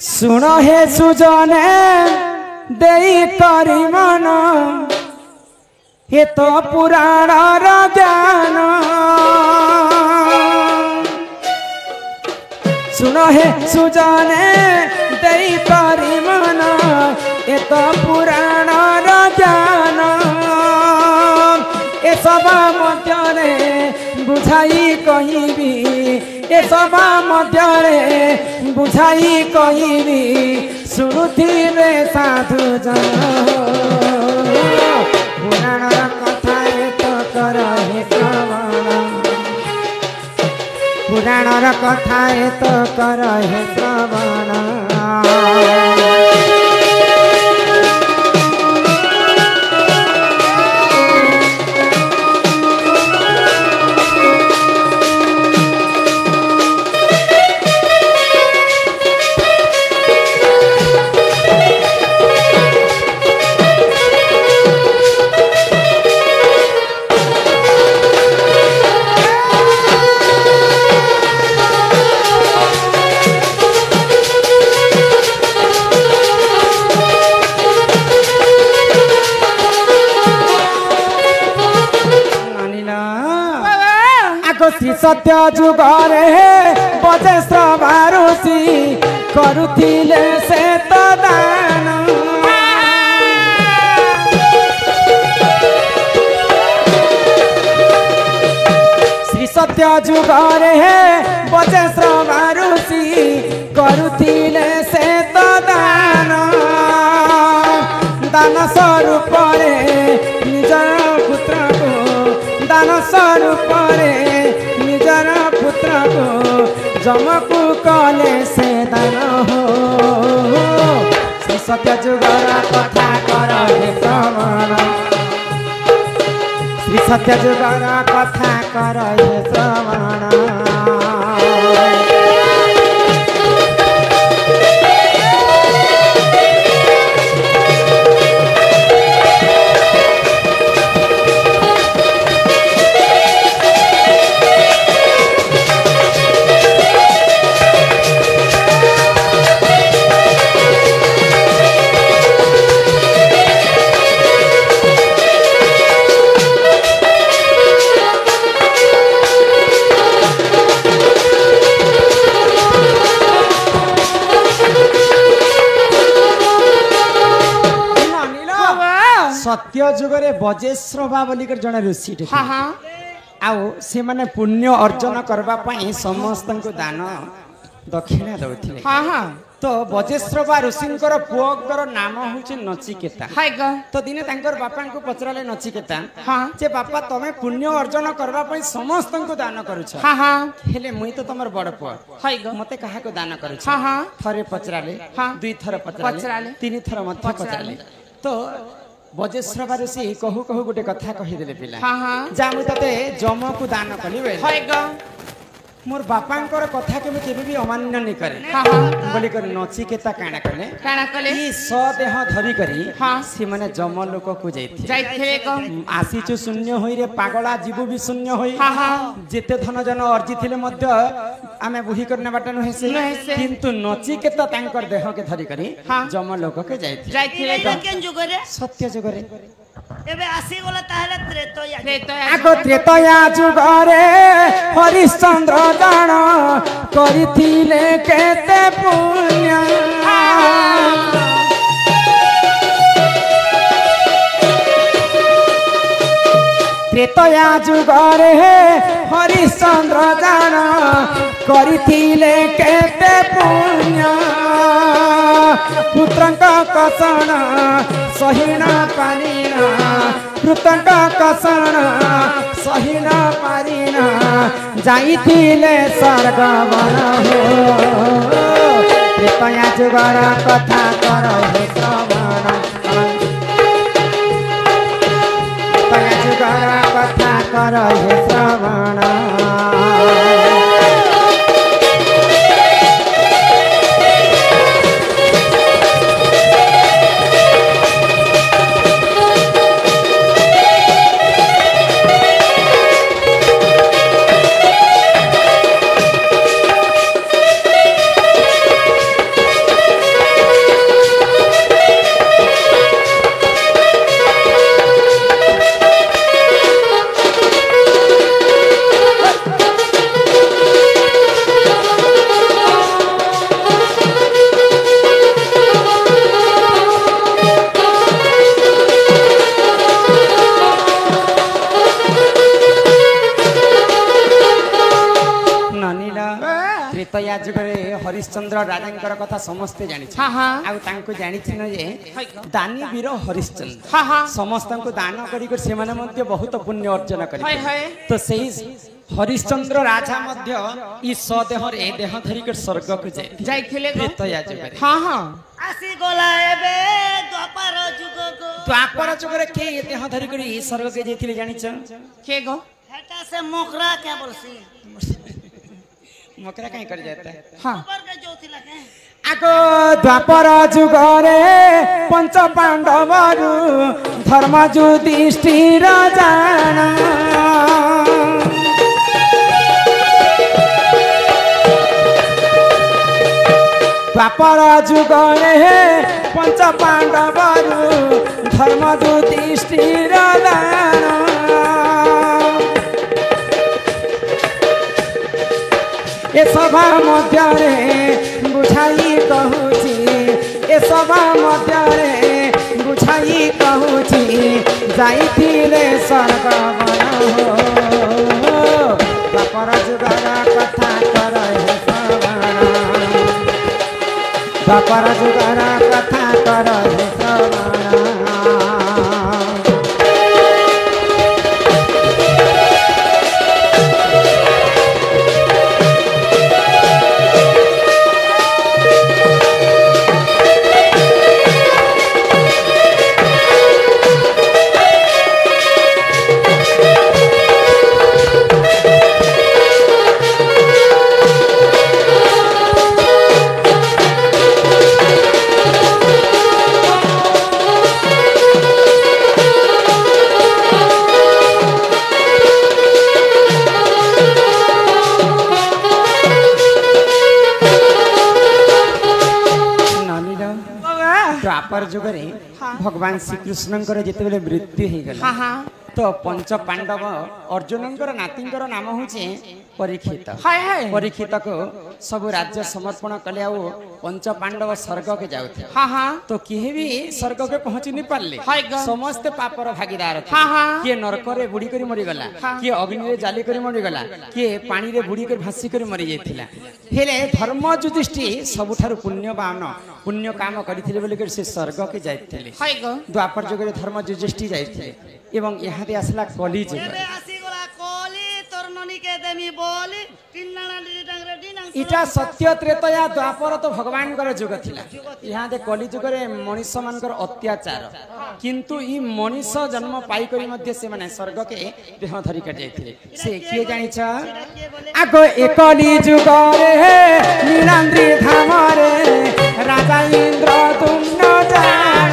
सुन हे सुजने देई करी मन ये तो पुराण ज्ञान सुन हे सुजने देई करी मन ये तो पुराण ज्ञान ए सभा मध्य बुझाई कहबी ए सभा मध्य बुझाई कहबी शुणुथिले साधु जन पुराण कथा तो कर हे श्रवण पुराण कथा तो कर हे श्रवण सत्य जुगरे बजेश्र ऋषि करुथिले से तो दान श्री सत्य जुगरे बजेश्र ऋषि करुथिले से तो दान दान स्वरूप निजर पुत्र को दान स्वरूप निजर पुत्र को जमकु कले से दान हो श्री सत्य जुगर कथा कर हे श्रवण श्री सत्य जुगर कथा कर हे श्रवण सत्य जुगरे बजेश्रवा बोलिकर जड़े ऋषि आउ से माने पुण्य अर्जन करबा पई समस्त को दान दक्षिणा दउथिले तो बजेश्रवा ऋषिंकर पुओकर नाम होछि नचिकेता तो दिने तांकर बापा को पचराले नचिकेता जे बापा तमे पुण्य अर्जन करबा पई समस्त को दान करूछ हेले मुई तो तमर बड़ पुओ मते काहा को दान करूछ थरे पचराले दुई थर पचराले तीन थर मते पचराले तो बजेश्रवा ऋषि कहू कहू गोटे कथा कहीदेले पिला जा मु तते जम को दान कली मोर बापांकर कथा के केबे भी अमान्य नहीं करे बोली कर नचिकेता काना कले ई सदेह धरी करी से माने जम लोक को जाइथे आसीचु शून्य होई रे पागला जीव भी शून्य होई जेते धन जन अर्जी थिले मध्य आमे बुही करने बाटा न हेसे किंतु नचिकेता तांकर देह के धरी करी जम लोक के जाइथे केन जुगरे सत्य जुगरे एबे आसी गला ताहले त्रेतया आगो त्रेतया जुगरे हरिश्चंद्र दान करिथिले केते पुण्य त्रेतया जुगरे हरिश्चंद्र दान करिथिले केते पुण्य पुत्रंक कसन सहीन पारिना पुत्रंक कसन सहीन पारिना जाइथिले स्वर्ग वन हो त्रेतया जुगर कथा कर हे श्रवण त्रेतया जुगर कथा कर हे श्रवण ତ୍ରେତୟା ଯୁଗରେ ହରିଶ୍ଚନ୍ଦ୍ର ରାଜାଙ୍କର କଥା ସମସ୍ତେ ଜାଣିଛନ୍ତି। ଆଉ ତାଙ୍କୁ ଜାଣିଛନ ଯେ ଦାନୀ ବୀର ହରିଶ୍ଚନ୍ଦ୍ର ସମସ୍ତଙ୍କୁ ଦାନ କରି ସେମାନେ ମଧ୍ୟ ବହୁତ ପୁଣ୍ୟ ଅର୍ଜନ କରିଥିଲେ। ତ ସେଇ ହରିଶ୍ଚନ୍ଦ୍ର ରାଜା ମଧ୍ୟ ଇ ସଦେହରେ ଦେହ ଧରିକି ସ୍ୱର୍ଗକୁ ଯାଇଥିଲେ ତ୍ରେତୟା ଯୁଗରେ। ଆସି ଗଲା ଏବେ ଦ୍ୱାପର ଯୁଗକୁ। ଦ୍ୱାପର ଯୁଗରେ କେ ଦେହ ଧରିକି ସ୍ୱର୍ଗକୁ ଯାଇଥିଲେ ଜାଣିଛ? କେ ଗো? ହେଟା ସେ ମକରା କେ बोलसी। ମକରା କାଇଁ କରି ଯାଇତା? ऊपर के जोथिला के ଆଗ ଦ୍ୱାପର ଯୁଗରେ ପଞ୍ଚ ପାଣ୍ଡବରୁ ଧର୍ମ ଯୁଧିଷ୍ଠିର ଜାଣ ଦ୍ୱାପର ଯୁଗରେ ପଞ୍ଚ ପାଣ୍ଡବରୁ ଧର୍ମ ଯୁଧିଷ୍ଠିର ଦାନ ଏ ସଭା ମଧ୍ୟରେ ବୁଝାଇ କହୁଛି ଏ ସଭା ମଧ୍ୟରେ ବୁଝାଇ କହୁଛି ଯାଇଥିଲେ ସ୍ୱର୍ଗବନ ଦ୍ୱାପର ଯୁଗର କଥା କର ହେ ଶ୍ରବଣ ଦ୍ୱାପର ଯୁଗର କଥା କର ହେ ଶ୍ରବଣ द्वापर जुगरे भगवान श्रीकृष्णଙ୍କର ଯେତେବେଳେ ମୃତ୍ୟୁ ହେଇଗଲା ତ ପଞ୍ଚ ପାଣ୍ଡବ ଅର୍ଜୁନଙ୍କର ନାତିଙ୍କର ନାମ ହେଉଛି ପରୀକ୍ଷିତ। ପରୀକ୍ଷିତକୁ ସବୁ ରାଜ୍ୟ ସମର୍ପଣ କଲେ ଆଉ ପଞ୍ଚ ପାଣ୍ଡବ ସ୍ୱର୍ଗକୁ ଯାଉଥିଲେ। ତ କେହି ବି ସ୍ୱର୍ଗକୁ ପହଞ୍ଚି ନି ପାରିଲେ। ସମସ୍ତେ ପାପର ଭାଗିଦାର ଥିଲେ। କିଏ ନରକରେ ବୁଡ଼ି କରି ମରିଗଲା, କିଏ ଅଗ୍ନିରେ ଜାଲି କରି ମରିଗଲା, କିଏ ପାଣିରେ ବୁଡ଼ି କରି ଭାସି କରି ମରି ଯାଇଥିଲା। ହେଲେ ଧର୍ମ ଯୁଧିଷ୍ଠି ସବୁଠାରୁ ପୁଣ୍ୟବାନ ପୁଣ୍ୟ କାମ କରିଥିଲେ ବୋଲି ସେ ସ୍ୱର୍ଗକୁ ଯାଇଥିଲେ। ଦ୍ୱାପର ଯୁଗରେ ଧର୍ମ ଯୁଧିଷ୍ଠି ଯାଇଥିଲେ ଏବଂ ଏହାଦେ ଆସିଲା କଲି ଯୁଗ। इटा सत्य त्रेतया द्वापर तो भगवान जुग थिला। यहाँ दे कली जुगरे मनुष्य मानकर अत्याचार किंतु ई मनुष्य जन्म पाई करी मध्य से माने स्वर्ग के देह धरि कट जाइथिले। से किए जानि छ आगो एकली जुगरे नीलांद्री धाम रे राजा इंद्र तुम न जान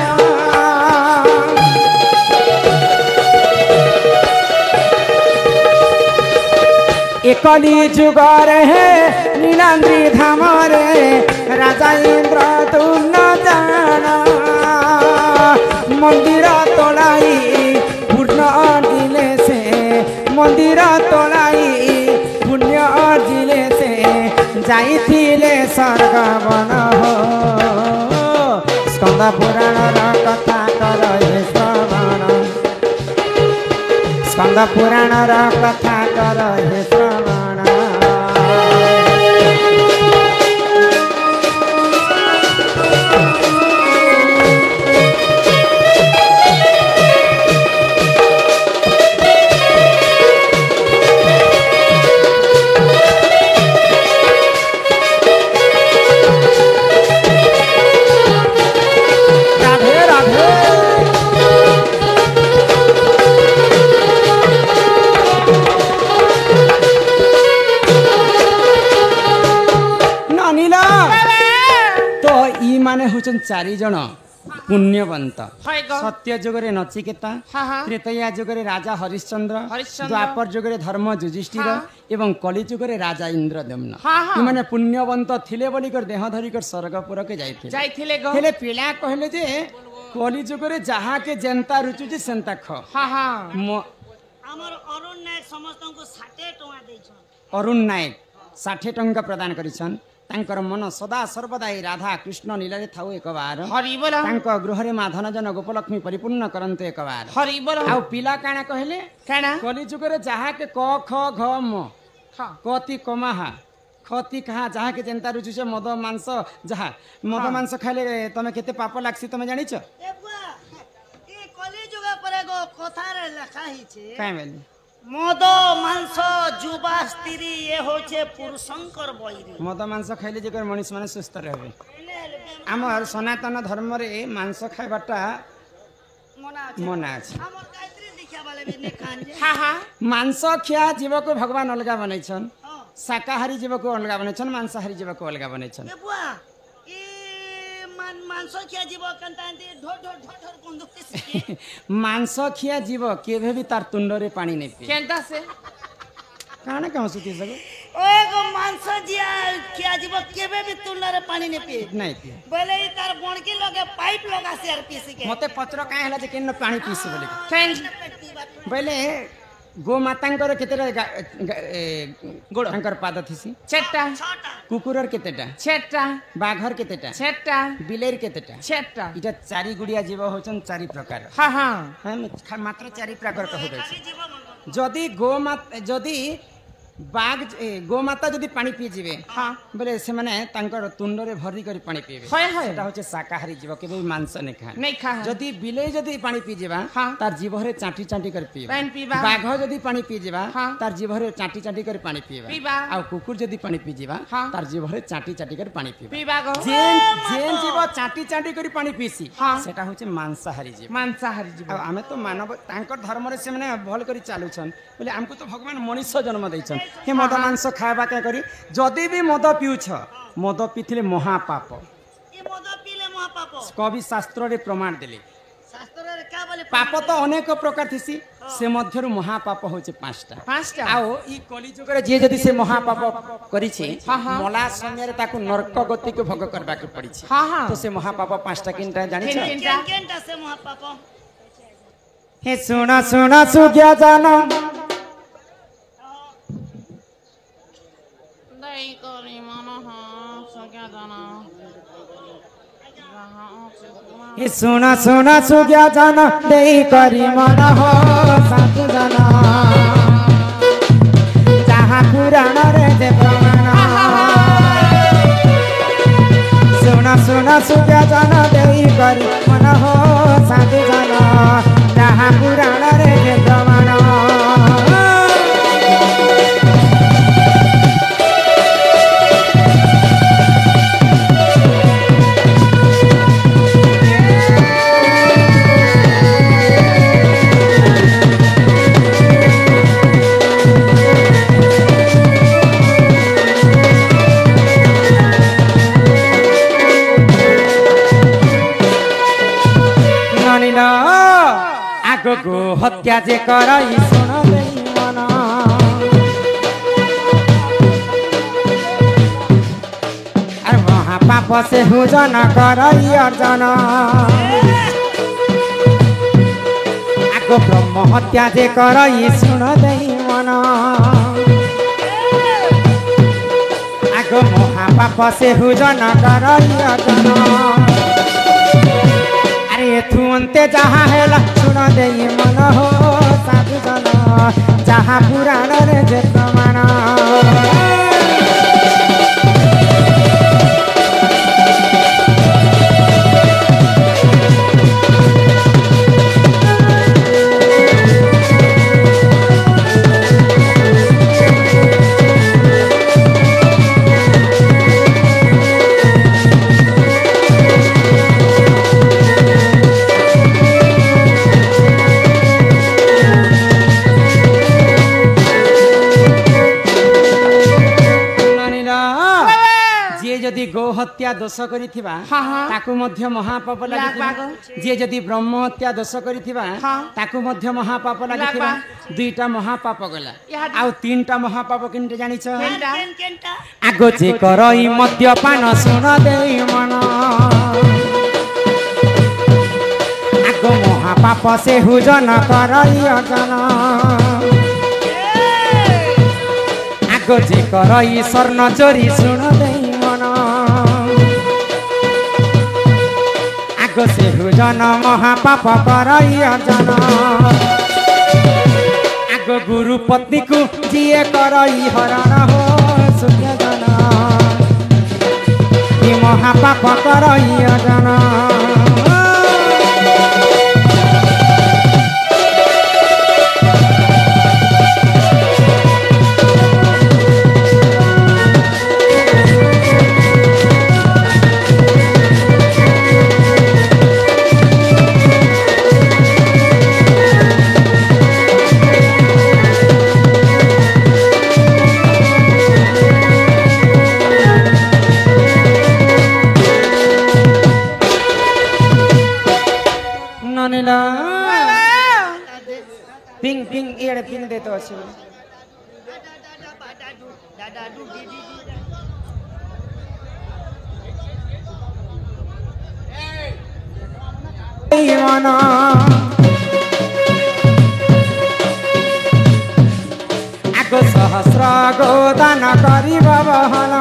एकली जुगरे नीलांद्री धाम रे राजा इंद्र तुम न जान मंदिर तोलाई पुण्य अर्जिले से मंदिर तोलाई पुण्य अर्जिले से जाइथिले स्वर्ग बन हो स्कंद पुराण कथा कर हे श्रवण स्कंद पुराण कथा कर हे श्रवण चारि जन पुण्यवंत सत्य जुगरे नचिकेता त्रेतया जुगरे राजा हरिश्चंद्र द्वापर जुगरे धर्म युधिष्ठिर एवं कली जुगरे राजा इंद्रदम्न माने पुण्यवंत थिले बोली कर देह धरी कर स्वर्गपुर के जाइथिले हेले पिला कहले जे कली जुगरे जहा के जनता रुचि जे सेंता ख हमर अरुण नायक समस्त को 60 टका दैछन अरुण नायक 60 टका प्रदान करिछन तांकर मन सदा सर्वदा राधा कृष्ण नीला थाऊ एक बार हरि बोल तांको गृह रे माधन जन गोपलक्ष्मी परिपूर्ण करंते एक बार हरि बोल आ पिला काना कहले काना कली जुग रे जहा के क ख घ म कति कमाहा ख खती कहा जहाँ के जेनता रुचुचे मद मांस जहाँ मद मांस खाइले तमे केते पाप लागसी तमे जानिछ ए बुआ ए कली जुगा परे गो कथा रे লেখা हिचे काहे बेली मद मांस जुबा स्त्री ये होचे पुरुषंकर बइरी मद मांस खाइले जेकर मनुष्य माने सुस्थ रहबे हमर सनातन धर्म रे मांस खाइबाटा मना अछि हमर गायत्री दीक्षा वाले भी ने खान जे हां हां मांस खिया जीव को भगवान अलगा बनैछन हां शाकाहारी जीव को अलगा बनैछन मांसाहारी जीव को अलगा बनैछन ए बुआ ए मांस खिया जीव कंतांती ढोर ढोर ढोर ढोर बंदुक मांस खिया जीव केभे भी तार तुंड रे पानी नै पिए केंता से काना कहू सुती सके ओए गो मांस जिया खिया जीव केबे भी तुलना पानी ने पिए नै पिए बोले ई तार बणकी लगे पाइप लगा से आर पीसी के मते पत्र काहे हला जे केन पानी पीसी बोले फ्रेंड बोले गो मातांकर केतेटा गोड़ अंकर पाद थिसी छेटा छटा कुकुरर केतेटा छेटा बाघर केतेटा छेटा बिलेर केतेटा छेटा इटा चारि गुड़िया जीव होचन चारि प्रकार हाँ हाँ हम मात्र चारि प्रकार कहू दै खाली जीव मन जदि जदि बाघ गोमाता जदि पानी पी जीवे हाँ बोले से माने तांकर तुंड रे भरी करी पानी पीबे हाय हाय सेटा होचे शाकाहारी जीव केबे भी मांस नै खाए नहीं खा जदि बिले जदि पानी पी जीवा हाँ। तार जीव रे चाटी चाटी कर पीबे पानी पीबा बाघ जदि पानी पी जीवा हाँ। तार जीव रे चाटी चाटी कर पानी पीबे पीबा। आ कुकुर जदि पानी पी जीवा हाँ। तार जीव रे चाटी चाटी कर पानी पीबे पीबा गो जेन जेन जीव चाटी चाटी करी पानी पीसी हाँ। सेटा होचे मांसाहारी जीव मांसाहारी जीव आ आमे तो मानव तांकर धर्म रे से माने भल करी चालुछन बोले हमको तो भगवान मनुष्य जन्म दैछन हे मद मांस खाबा के करी जदि भी मद पिउछ मद पिथिले महापाप ई मद पीले महापाप कवि शास्त्र रे प्रमाण देले शास्त्र रे का बोले पाप तो अनेक प्रकार थिसी से मध्यरु महापाप होचे पांचटा पांचटा आओ ई कलिजुग रे जे जदि से महापाप करिछि हाँ, हाँ। मला समय रे ताकू नरक गति के भोग करबा के पड़िछि हाँ, हाँ। तो से महापाप पांचटा किनटा जानि छ किन- केन केनटा से महापाप हे सुना सुना सुज्ञा जाना नहीं करी मानो हाँ सक्या जाना हे सुना सुना सुज्ञा जाना देई करी मन हो साधु जाना जहाँ पुराण रे जे प्रमाण सुना सुना सुज्ञा जाना देई करी मन हो साधु जाना जहाँ पुराण रे जे प्रमाण आगो हत्या जे करई सुन देई मन अरे महापाप से हुजन करई अर्जन आगो ब्रह्म हत्या जे करई सुन देई मन आगो महापाप से हुजन करई अर्जन एथु अंते जहाँ हेला सुन देई मन हो साधु जन जहाँ पुराण रे जे प्रमाण जदि गो हत्या दोष करिथिबा हाँ, हाँ। ताकू मध्य महापाप लागिथिबा जे जदि ब्रह्म हत्या दोष करिथिबा हाँ। ताकू मध्य महापाप लागिथिबा दुईटा महापाप गला इहादि- आउ तीनटा महापाप किनटे जानिछ केनटा? केन केनटा आगो जे करई मद्यपान सुन देई मन आगो महापाप से हुजन करई अर्जन आगो जे करई स्वर्ण चोरी सुन देई मन आगो से हुजन महापाप करई अर्जन आगो गुरु पत्नी को जिए करई हरण हो सुख्य जन এই মহাপাপ করই অজানা पिंग पिंग एड़े पिंग देते अच्छे आगो सहस्र गोदान करिब बहन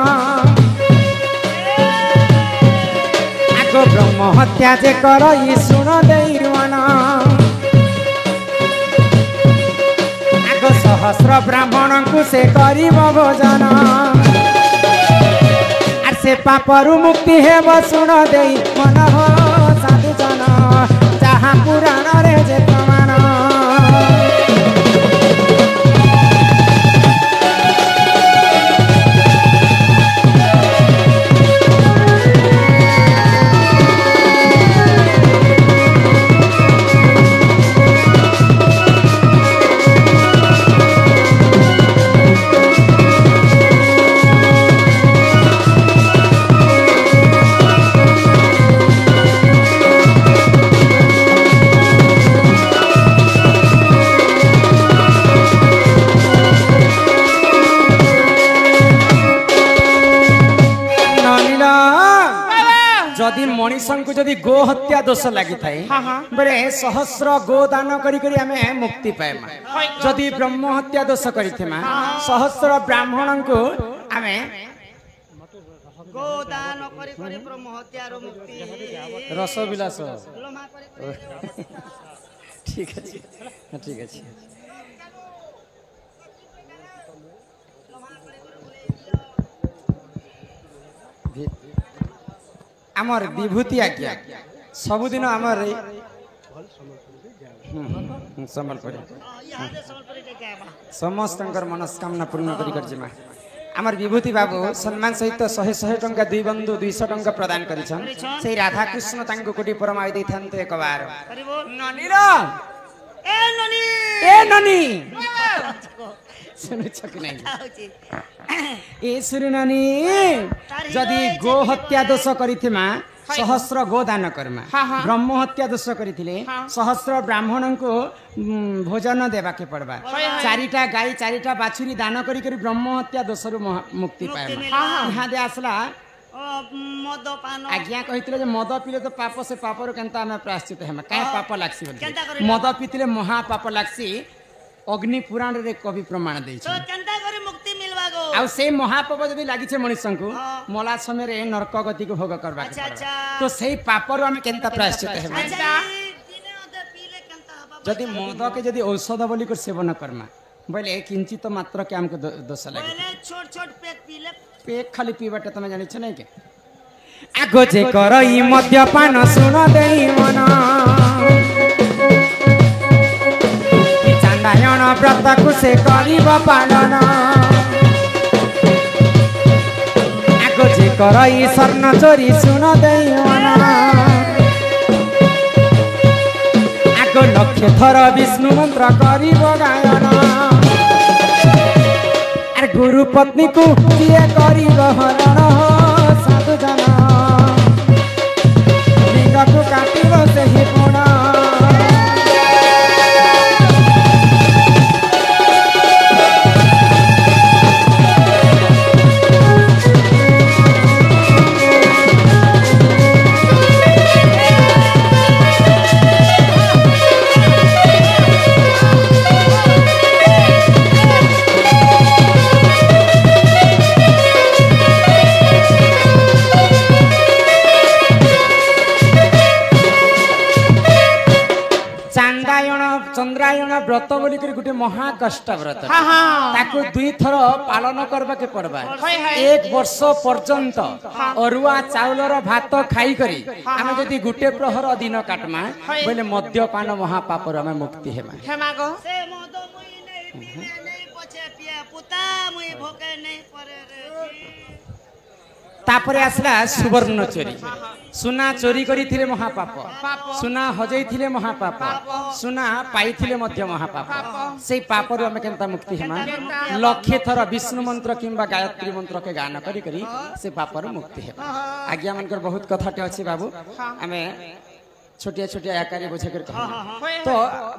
आगो ब्रह्म हत्या जे करई सुन देवन सहस्र ब्राह्मण को से करिब भोजन आर से पापरु मुक्ति हेब सुन देई मन हो साधु जन जहाँ पुराण रे जे प्रमाण जदि मनीषन को जदि गो हत्या दोष लगी थाए बेले सहस्र गो दान करी करी हमें मुक्ति पाएमा जदि ब्रह्म हत्या दोष करिथेमा सहस्र ब्राह्मण को हमें गो दान करी करी ब्रह्म हत्या रो मुक्ति रस विलास लोमा करी ठीक अछि ठीक अछि आमर विभूति आज्ञा सबुदिन आमर संबलपुरी समस्त मनस्कामना पूर्ण करिमा आमर विभूति बाबू सम्मान सहित 100 टंका 2 बंधु 200 टंका प्रदान करिछन से राधा कृष्ण तांको कोटी परमाय दै थान्ते एक बार ननी रो ए ननी सुनु छक नहीं ए सुरु ननी जदि गो हत्या दोष करिथिमा सहस्र गो दान करमा ब्रह्म हत्या दोष करिथिले सहस्र ब्राह्मण को भोजन देबा के पड़बा चारिटा गाय चारिटा बाछुरी दान करी करी ब्रह्म हत्या दोष रु मुक्ति पाएमा यहाँ दे आसला मद पान आज्ञा कहितले जे मद पीले तो पाप से पाप रो केनता हमें प्रायश्चित हेमा काय पाप लागसी बोली मद पीतले महा पाप लागसी अग्नि पुराण रे कवि प्रमाण दै तो केनता करी मुक्ति मिलबा गो आ से महापाप जदि लागि छे मनुष्य को मला समय रे नरक गति को भोग करबा अच्छा अच्छा तो सेही पाप रो हमें केनता प्रायश्चित हेमा अच्छा दिने ओदे पीले केनता हबा जदि मद के जदि औषध बोली को सेवन करमा बोले किंचित मात्र के हमको दोष लागे पहले छोट छोट पेक पीले पेक खाली पीबाटे तमे जानि छ नै के आगो जे करई मद्यपान सुन देई मन चांडायन व्रत को से करिब पालन आगो जे करई स्वर्ण चोरी सुन देई मन आगो लक्ष्य थर विष्णु मंत्र करिब गायन आर गुरु पत्नी को किए करिब हरण साधु जन लिंग को काटिब सेहि कोण व्रत बोली गोटे महाकष्ट व्रत ताको 2 थर पालन करबा के पड़बा 1 वर्ष पर्यंत अरुआ चाउलर भात खाई करी आमे जदी गुटे प्रहर दिन काटमा बोले मद्यपान महापापर हमें मुक्ति हेमा हेमा गो से मद मुई नहीं पिए नहीं पछे पिए पुता मुई भोके नहीं परे रे तापरे आसला सुवर्ण चोरी सुना चोरी करिथिले महापाप सुना हजैथिले महापाप सुना पाइथिले मध्य महापाप से पापरु हमें केनता मुक्ति हेमा लक्षे थर विष्णु मंत्र किंबा गायत्री मंत्र के गान करी करी से पापरु मुक्ति हेमा आज्ञा मनकर बहुत कथाटे अछि बाबू हमें छोटिया छोटिया आकार बुझे कर तो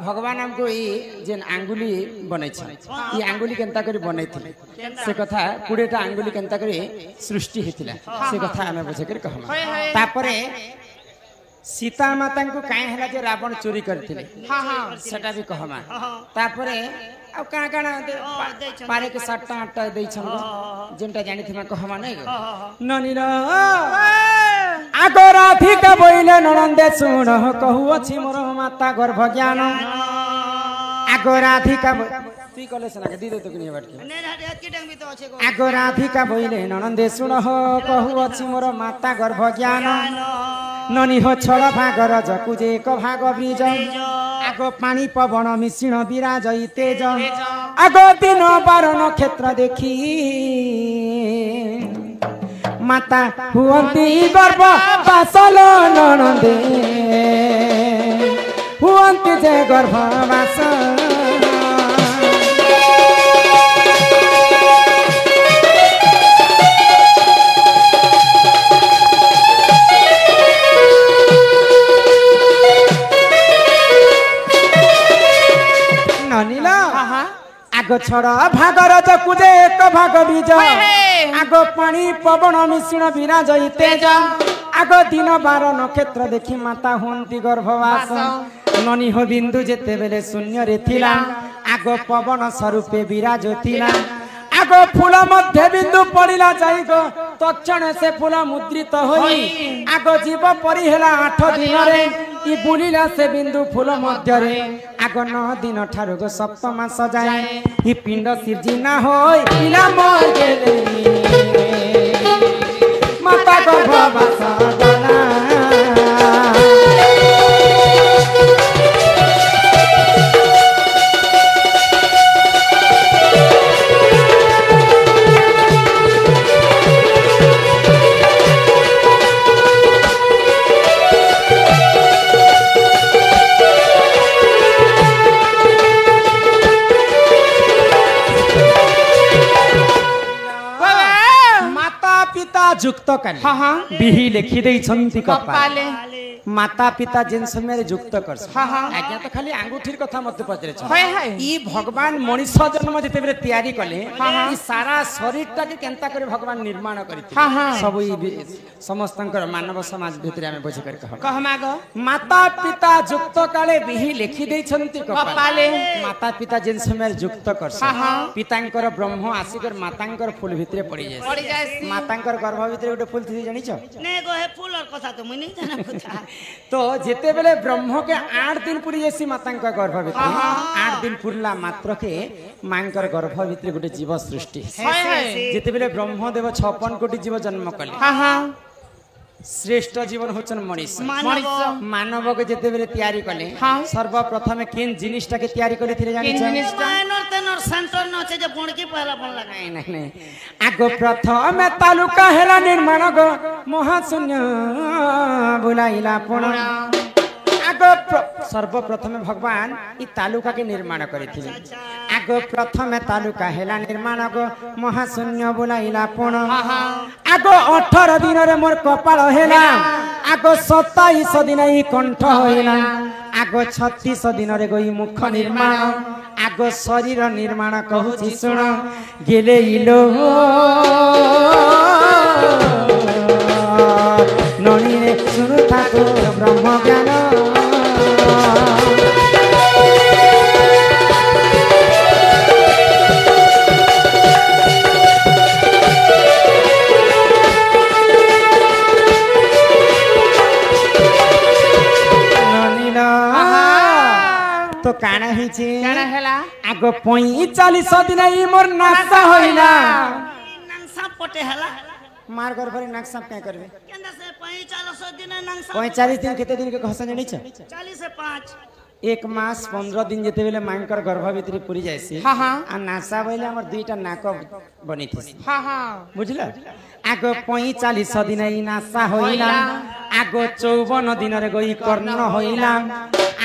भगवान हमको ये जेन आंगुली बनै छ ये आंगुली केनता करी बनै थिले से कथा 20टा आंगुली केनता करी सृष्टि हेतिला से कथा हमें बुझे कर कहमा तापरे सीता माता को काहे हला जे रावण चोरी करथिले सेटा भी कहमा तापरे अब का काना पारे के 7टा 8टा दै छन जेनटा जानि थिमा कहमा नै गो ननिला आगो राधिका बोइले ननंदे सुन कहू अछि मोर माता गर्भ ज्ञान आगो राधिका तुई कले सना के दी दे तो किनी बात के ने हाथ की डंग भी तो अच्छे को आगो राधिका बोइले ननंदे सुन कहू अछि मोर माता गर्भ ज्ञान ननी हो छड़ भागर जकुजे एक भाग ब्रिज आगो पानी पवन मिश्रण विराज तेज आगो दिन 12 नक्षत्र देखी माता हुअंती गर्भ बासल ननंदे हुअंती जे गर्भ बास ननीला आगो छड़ भागर जकुजे एक भाग बीज आगो पानी पवन मिश्रण विराज तेज आगो दिन 12 नक्षत्र देखी माता हुंती गर्भवास ननी हो बिंदु जेते बेले शून्य रे थिला आगो पवन स्वरूपे विराज थिला आगो फूल मध्य बिंदु पड़िला जाई गो तक्षण से फूल मुद्रित होई आगो जीव परि हेला 8 दिन रे ई बुलिला से बिंदु फूल मध्य रे आगो 9 दिन ठारो गो सप्तमा सजाए ई पिंड सिरजिना होई इला मोर गेले माता गर्भवास गला जुक्त कले बिही लिखि दे छंती कपाले माता पिता जिन समय जुक्त कर आज्ञा तो खाली अंगूठीर कथा मत पचरे छ ई भगवान मनुष्य जन्म जते बेले तैयारी कले ई सारा शरीर ता के केनता करे भगवान निर्माण करिथि सब ई समस्तंकर मानव समाज भितर हमें बुझे कर कहमा गो माता पिता जुक्त काले बिही लिखि दे छंती कपाले माता पिता जिन समय जुक्त कर पितांकर ब्रह्म आसीकर मातांकर फूल भितरे पड़ी जाय मातांकर गर्भ भितरे गोटे फूल थी जानि छ ने गो हे फूल और कथा तो मुई नहीं जाना कथा तो जेते बेले ब्रह्म के 8 दिन पूरी जैसी मातांकर गर्भ भितर 8 दिन पुरला मात्र के मांकर गर्भ भितर गोटे जीव सृष्टि जेते बेले ब्रह्म देव 56 कोटी जीव जन्म कले श्रेष्ठ जीवन होचन मनुष्य मानव के जेते बेले तैयारी कले सर्वप्रथम केन जिनिसटा के तैयारी करे थिले जानि छ माइनर तेनर सेंटर न छे जे बुणकी पहला बन लगा नहीं नहीं आगो प्रथम तालुका हेला निर्माण गो महाशून्य बुलाइला पुण आगो सर्वप्रथम भगवान ई तालुका के निर्माण करिथिले आगो प्रथम तालुका हेला निर्माण गो महाशून्य बुलाइला पुण आगो 18 दिन रे मोर कपाल हेला आगो 27 दिन ई कंठ होइला आगो 36 दिन रे गई मुख निर्माण आगो शरीर निर्माण कहूची सुन गेले इलो ननी रे सुन ठाकुर ब्रह्म ज्ञान तो କାଣା ହେଇଛି କାଣା ହେଲା ଆଗ 45 ଦିନ ଇ ମୋର ନାଶା ହଇଲା नंगसा पटे हला मार घर पर नाक्सा क्या करबे केंदा से 45 दिन नंगसा 45 दिन केते दिन के घसा जानी छ 40 से 5 एक मास 15 दिन जेते बेले मांकर गर्भ भितरी पुरी जायसी हाँ हाँ आ नासा बइले हमर दुईटा नाक बनी थी हाँ हाँ बुझला आगो 45 दिन इ नासा होइला आगो 54 दिन रे गई कर्ण होइला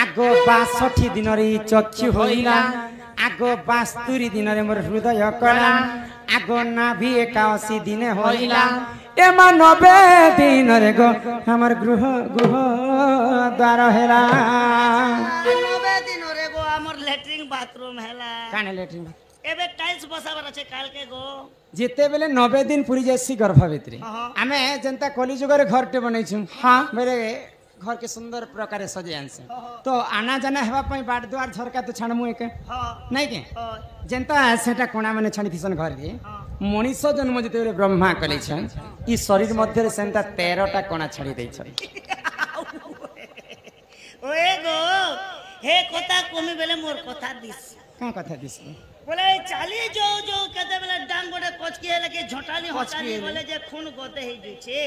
आगो 62 दिन रे चक्षु होइला आगो 72 दिन रे मोर हृदय कला आगो नाभि 81 दिन होइला एमा 90 दिन रे गो हमर गृह द्वार हेला 90 दिन रे गो हमर लैट्रिन बाथरूम हला काने लेट्रिन एबे टाइल्स बसाबर আছে काल के गो जेते बेले 90 दिन पूरी जैसी गर्भ भितरी हाँ। आमे जनता कली जुगर घर टे बनै छु हां मेरे घर के सुंदर प्रकार सजे आनसे तो आना जाना हेबा पई बाट द्वार झरका तो छाणमु एक हां नहीं के हां जनता सेटा कोना माने छाणी थिसन घर रे हाँ। मनीष जन्म जेते बेले ब्रह्मा कले छन ई शरीर मध्य रे सेंता 13 टा कोना छाड़ी दै छन ओए गो हे कोता कोमी बेले मोर कोथा दिस का कथा दिस बोले चाली जो जो कहते बोले डांग गोडे कोचकी है लगे झोटाली होटाली बोले जे खून गोते ही दिछे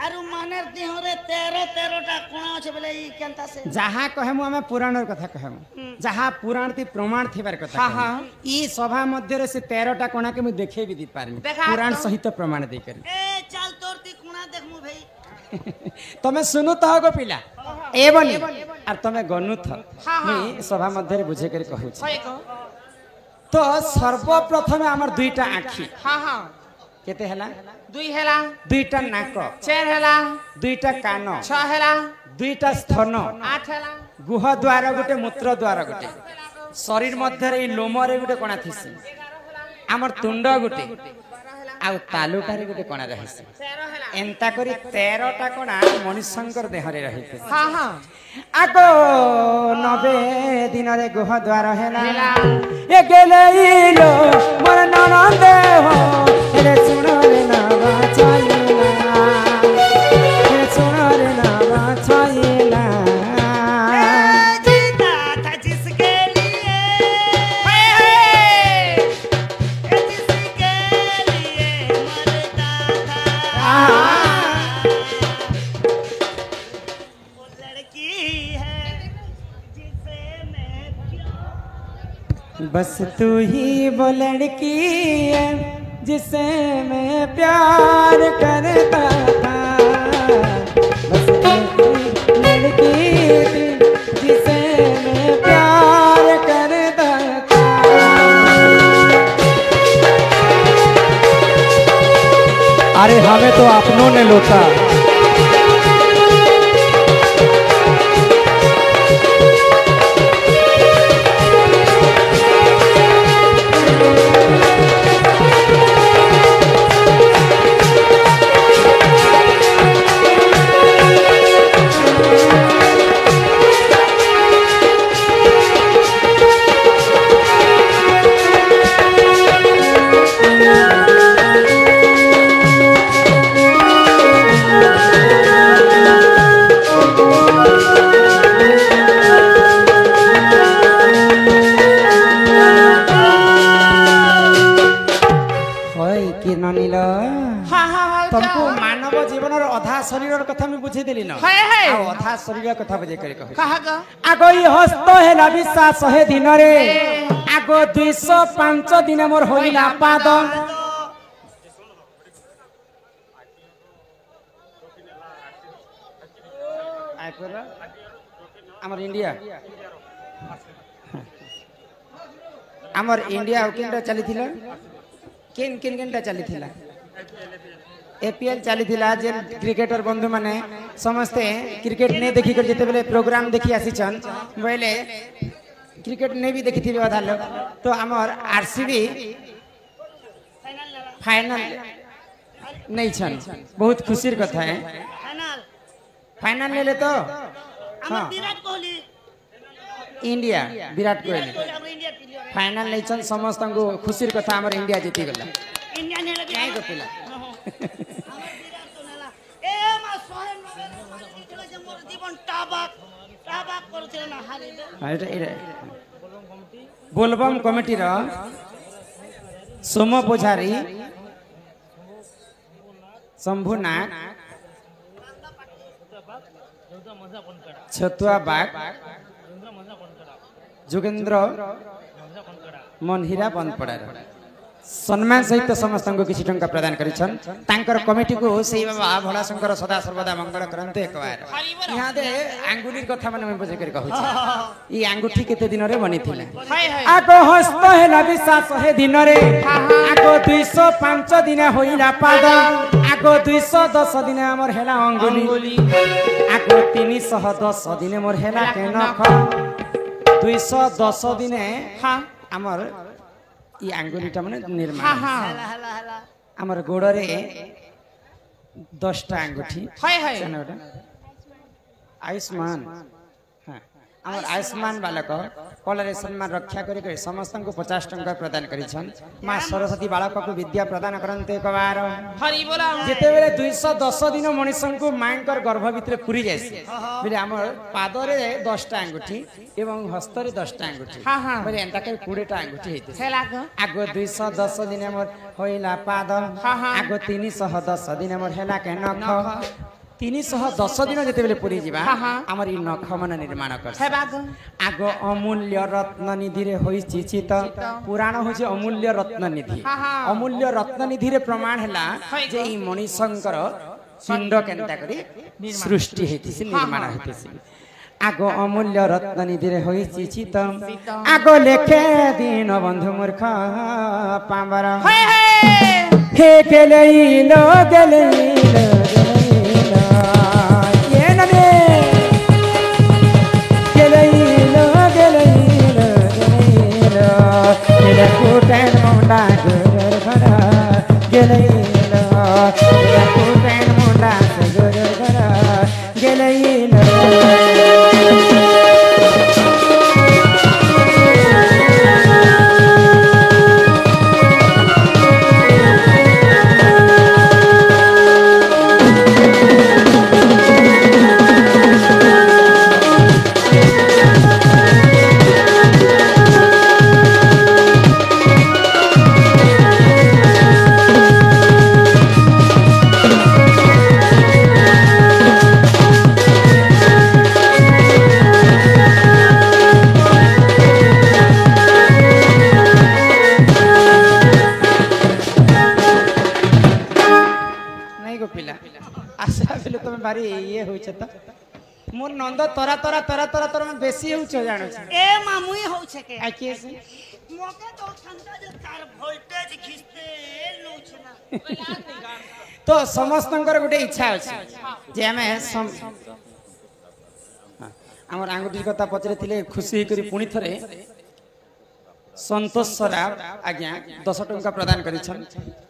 आरु मानर देहरे 13 टा कोना আছে बोले ई केनता से जहाँ कहमु हमें पुराण कथा कहमु जहाँ पुराण ती प्रमाण थिबार कथा हाँ, कहमु। ई सभा मध्य रे से 13 टा कोना के मु देखे भी दी पारमी देखा पुराण तो। सहित प्रमाण दे कर ए चल तोर ती कोना देखमु भाई तमे सुनु तो गो पिला ए बनी और तमे गनु थ हाँ, हाँ। मी सभा मध्य रे बुझे कर कहू छी होय को तो सर्वप्रथम हमर दुईटा आखी हाँ हाँ केते हला 2 हेला दुईटा नाक 4 हेला दुईटा कान 6 हेला दुईटा स्तन 8 हेला गुह द्वार गोटे मूत्र द्वार गोटे शरीर मध्य रे लोम रे गोटे कोना थिसी हमर तुंड गोटे आउ तालुका रे गोटे कोना रहिसी 13 हेला एंता करी 13 टा कोना मनुष्यंकर देह रे रहिते हाँ हाँ आगो 90 दिन रे गुह द्वार हेला हेला। ए गेले इलो मोर ननंदे हो रे सुन रे नावा छाइला रे सुन रे नावा छाइला जीता था जिसके लिए जिसके लिए मरता था वो लड़की है जिसे मैं प्यार बस तू ही वो लड़की है जिसे मैं प्यार करता था बस तू ही लड़की थी जिसे मैं प्यार करता था अरे हमें तो अपनों ने लूटा हाँ हाँ हाँ तुमको मानव जीवन अधा शरीर कथा मैं बुझे देली न है, है। आ अधा शरीर कथा बुझे कर कहू कहा का आगो ई हस्त हेला विश्वास 100 दिन रे आगो 205 दिन मोर होइला पाद हमर इंडिया हमर इंडिया किनटा चली थिला किन किन किनटा चली थिला एपीएल चली थिला जे क्रिकेटर बंधु माने समस्ते क्रिकेट ने देखि कर जेते बेले प्रोग्राम देखि आसीचन बोले क्रिकेट ने भी देखि थिबे अधा लोग तो हमर आरसीबी फाइनल नहीं छन बहुत खुशीर कथा है फाइनल फाइनल ले ले तो हमर हाँ विराट कोहली इंडिया विराट कोहली हमर इंडिया टीम फाइनल नहीं छन समस्त को खुशीर कथा हमर इंडिया जीती गला इंडिया ने लगे काहे को पिला हमर विराट तो नेला ए मा सोहेल नबे मर जीतले जे मोर जीवन टाबक बात करथिले ना हारी बोलबम कमिटी रो सोम पुजारी शंभुनाथ छतुआ बाग जोगेंद्र मनहिरा बनपड़ा सम्मान सहित समस्त को किसी टंका प्रदान करिछन तांकर कमिटी को सेई बाबा भोला शंकर सदा सर्वदा मंगल करंते एक बार यहाँ दे आंगुली कथा माने मैं बुझे कर कहू ई आंगुठी केते दिन रे बनी थिले आगो हस्त हेला विश्वास हे दिन रे आगो 205 दिन होइला पाद आगो 210 दिन हमर हेला अंगुली आगो 310 दिन मोर हेला के नख 210 दिन हां हमर ई आंगुलीटा माने निर्माण हमर गोड़ रे 10टा आंगुठी आयुष्मान हाँ हमर आयुष्मान बालक कलरे सम्मान रक्षा करी समस्त को 50 टंका प्रदान करिछन मां सरस्वती बालक को विद्या प्रदान करन्ते एक बार हरि बोला जेते बेले 210 दिन मनुष्य को मांकर गर्भ भितरे पुरी जायसी बेले हमर पाद रे 10टा आंगुठी एवं हस्त रे 10टा आंगुठी बेले एंता के 20टा आंगुठी हेते आगो 210 दिन मोर होइला पाद आगो 310 दिन मोर हेला के नख 310 दिन जेते बेले पुरी जीवा हमर ई नख मन निर्माण कर आगो अमूल्य रत्न निधि रे होई चिचित पुराण होचे अमूल्य रत्न निधि अमूल्य रत्न निधि रे प्रमाण हला जे ई मणिशंकर पिंड केनता करी सृष्टि हेतिसी निर्माण हेतिसी आगो अमूल्य रत्न निधि रे होई चिचित आगो लेखे दीन बंधु मूर्ख पांबर हे गेलेइलो गेलेइलो मोर नंद तोरा तोरा तोरा तोरा तोरा में बेसी हो छ जानो छ ए मामुई हो छ के आ के से मोके तो ठंडा जे तार वोल्टेज खिचते नो छ ना तो समस्तंकर गुटे इच्छा अछि जे हमें हमर आंगुठी कथा पचरे थिले खुशी करी पुनी थरे संतोष सराब आज्ञा 10 टंका प्रदान करिछन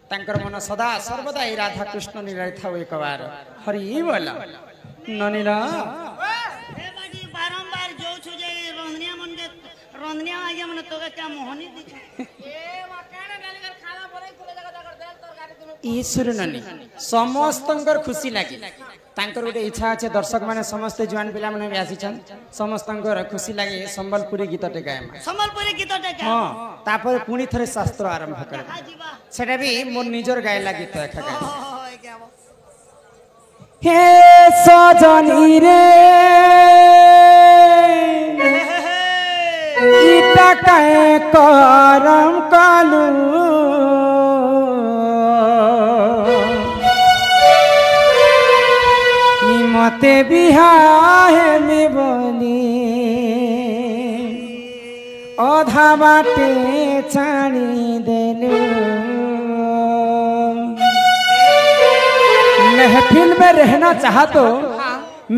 तांकर मन सदा सर्वदा ई राधा कृष्ण निराय थाउ एक बार हरि बोला ननीला ए बाजी बारंबार जो छु जे रंधनिया आज्ञा मन तो क्या मोहनी दी ए मा केने डाली कर खाना बनै खुले जगह जगह देल तरकारी तुम ईश्वर ननी समस्तंकर खुशी लागी तांकर गोटे इच्छा अच्छे दर्शक माने समस्त जुआन पिला माने भी आसी छन समस्तंकर खुशी लागी संबलपुरी गीतटे गायमा संबलपुरी गीतटे गा हां तापर पुनी थरे शास्त्र आरंभ करबा सेटा भी मोर निजर गायला गीत एखा गाय हे सजनी रे इता काय करम कालू मते बिहार में बोली ओधा बाटे छानी देलू महफिल में रहना चाहा तो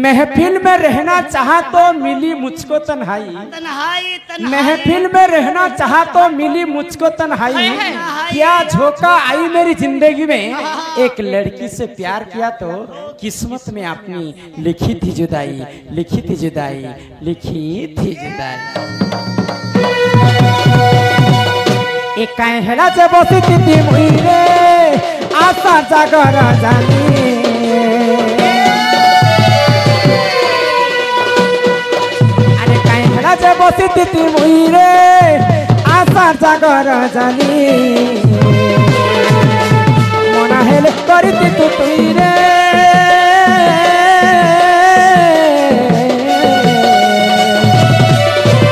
महफिल में रहना चाहा तो मिली मुझको तन्हाई महफिल में रहना चाहा तो मिली मुझको तन्हाई क्या झोंका आई मेरी जिंदगी में एक लड़की से प्यार किया तो किस्मत में अपनी लिखी थी जुदाई लिखी थी जुदाई लिखी थी जुदाई एक काहेला से बसी थी मुइरे आशा जागर जानी বসিতি মুইরে আশা জাগর জানি মনা হেলে করিতি তুই রে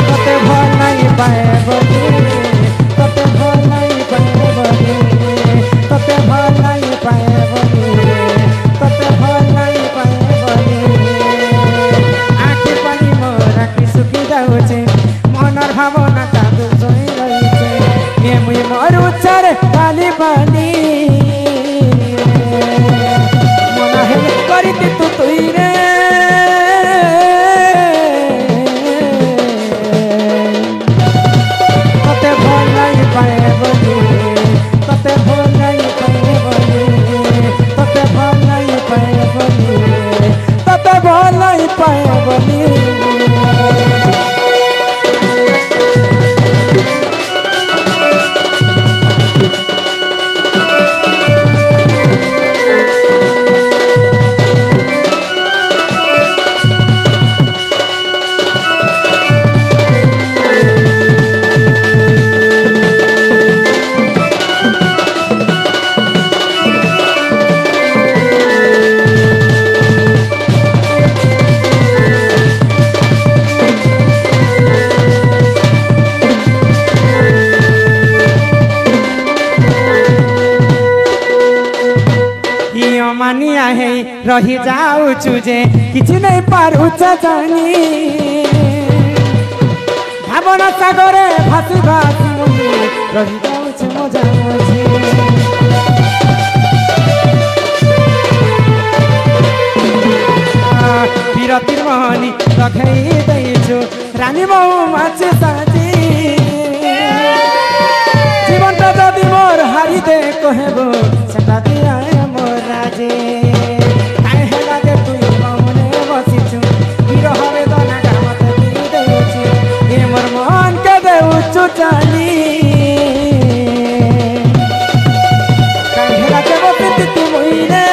তোতে ভাল নাই পায় বলি তোতে ভাল নাই পায় বলি তোতে ভাল নাই পায় বলি তোতে ভাল নাই পায় বলি আখি পানি মোর আখি শুকি যাচ্ছে মনের ভাবনা কাঁদু জই রইছে কে মুই মরুছে রে পানি পানি মনা হেলে করিতি তুই রে তোতে ভাল নাই পায় বলি তোতে ভাল নাই পায় বলি তোতে ভাল নাই পায় বলি তোতে ভাল নাই পায় বলি मानिया है रही जाऊ चुजे किसी नहीं पारुच जानी भावना सागरे भासी भासी मुझे रही जाऊ छु मजा मुझे बिरतिर मोहनी रखई दैछु रानी बहु माछे साजी जीवन ता जदि मोर हारी दे कहबो सेटा दिया मोर राजे काहे हेला दे तुई मौने बसिछु बिरहरे दना गामत दी देछु ए मोर मन के दे उच्च चाली काहे हेला दे बसिछु तू मोइने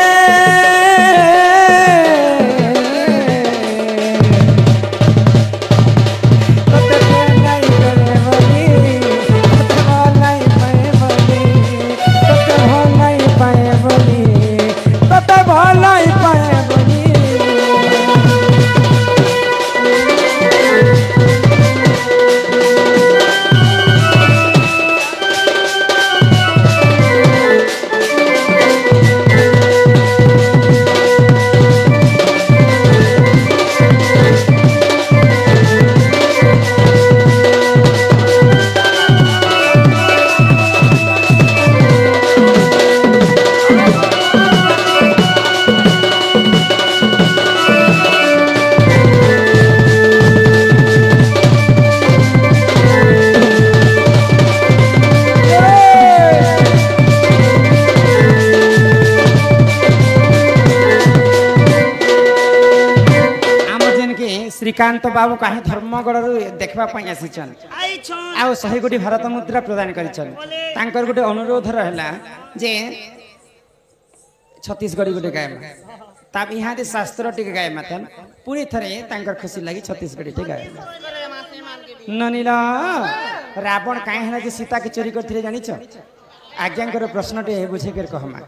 श्रीकांत बाबू कहीं धर्मगढ़ देखा आसीचन आ 100 कोटी भारत मुद्रा प्रदान कर गोटे अनुरोध रहा जे छत्तीसगढ़ गोटे गायमा ताप यहाँ शास्त्र टी गायमा तन पुणी थे खुशी लगी छत्तीसगढ़ टी गायमा ननीला रावण कहीं सीता की चोरी करते जानी आज्ञा प्रश्न टे बुझे कहमा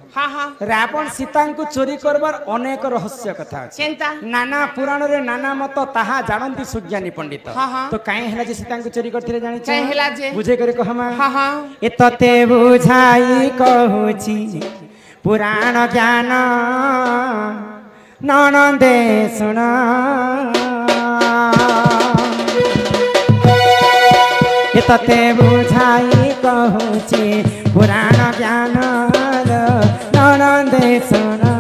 रावण सीता को चोरी करबार अनेक रहस्य कथा अछि नाना पुराण रे नाना मत ताहा जानती सुज्ञानी पंडित तो काहे हला जे सीता को चोरी करथिले जानि छै बुझे कर कहमा एतते बुझाई कहूची पुराण ज्ञान ननंदे सुना एतते बुझाई कहूची पुराण ज्ञान ननंदे सुना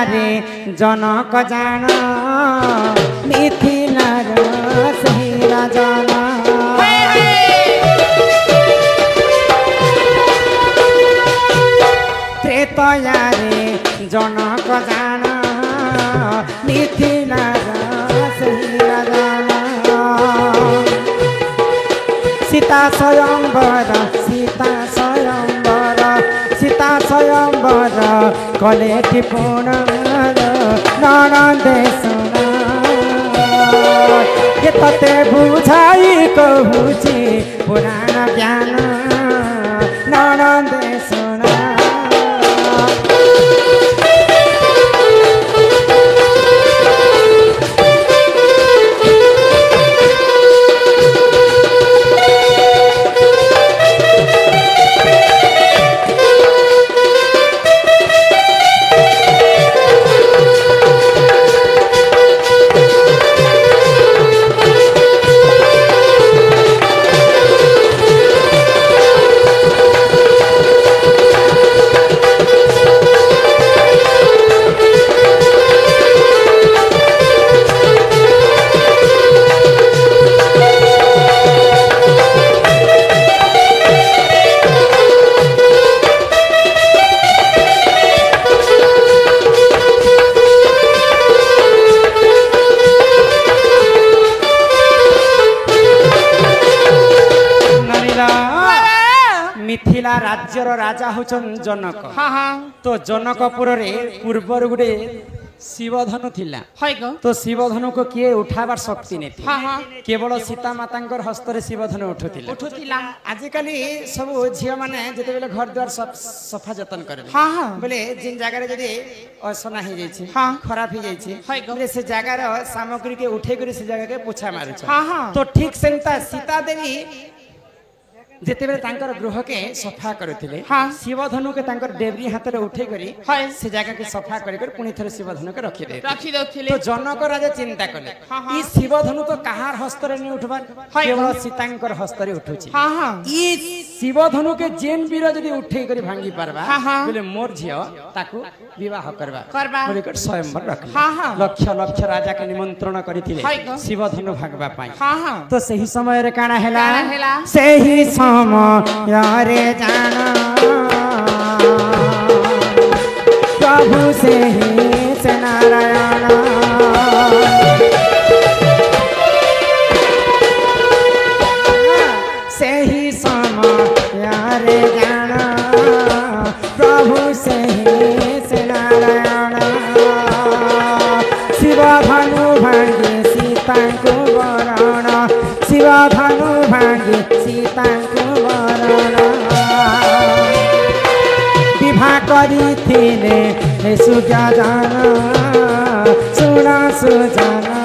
रे जनक जान मिथिलार ରାଜନ ତ୍ରେତୟାରେ ଜନକ ଜାନ ମିଥିଲା ସେହି ରାଜନ ସୀତା ସ୍ୱୟଂବର ସୀତା ସ୍ୱୟଂବର ସୀତା ସ୍ୱୟଂବର କଲେ ଟିପୁଣ ନଣନ୍ଦେ ଶୁଣ ତତେ ବୁଝାଇ କହୁଛି ପୁରାଣ ଜ୍ଞାନ ନଣନ୍ଦେ ଶୁଣ मिथिला राज्यर राजा होचन जनक तो जनकपुर रे पूर्वर गुटे शिवधनु थिला तो शिवधनु को किए उठाबार शक्ति नहीं थी केवल सीता माता हस्त रे शिवधनु उठुथिला आजिकल सब झियो माने जते बेले घर द्वार सफा जतन करे बोले जिन जगह रे जदी असना हे जाई छी खराब हे जाई छी बोले से जगह रे सामग्री के उठे करी से जगह के पोछा मारू तो ठीक सेंता सीता देवी जेते बेले तांकर गृह के सफा करथिले शिवधनु के तांकर डेबरी हाथ रे उठे करी से जगह के सफा करी कर पुनी थरे शिवधनु के रखि देथिले तो जनक राजा चिंता कले ई शिवधनु तो कहार हस्त रे नि उठबा केवल सीतांकर हस्त रे उठुची ई शिवधनु के जेन वीर जदी उठे करी भांगी परबा बोले मोर झियो ताकू विवाह करबा बोले कर स्वयंवर रखले लक्ष लक्ष राजा के निमंत्रण करिथिले शिवधनु भागबा पाई तो सही समय रे काना हैला सही यारे जाना प्रभु से ही से नारायण से ही यारे जाना प्रभु से ही से नारायण शिवधनु भांगे सीता को वरण शिवधनु भांगे सीता विवाह करी सुजाना सुना सुजाना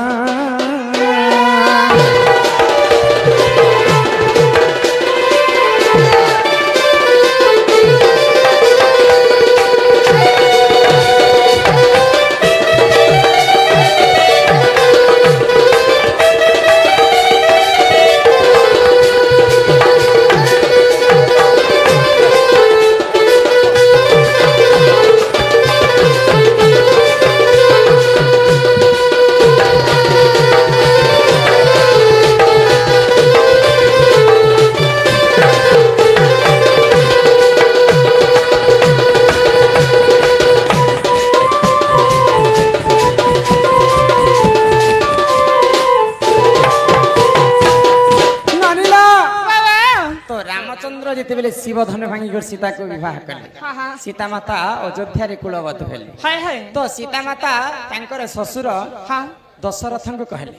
शिवधनु भांगी कर सीता को विवाह कले सीता माता अयोध्या रे कुलवत भेले तो सीता माता तांकर ससुर दशरथ को कहले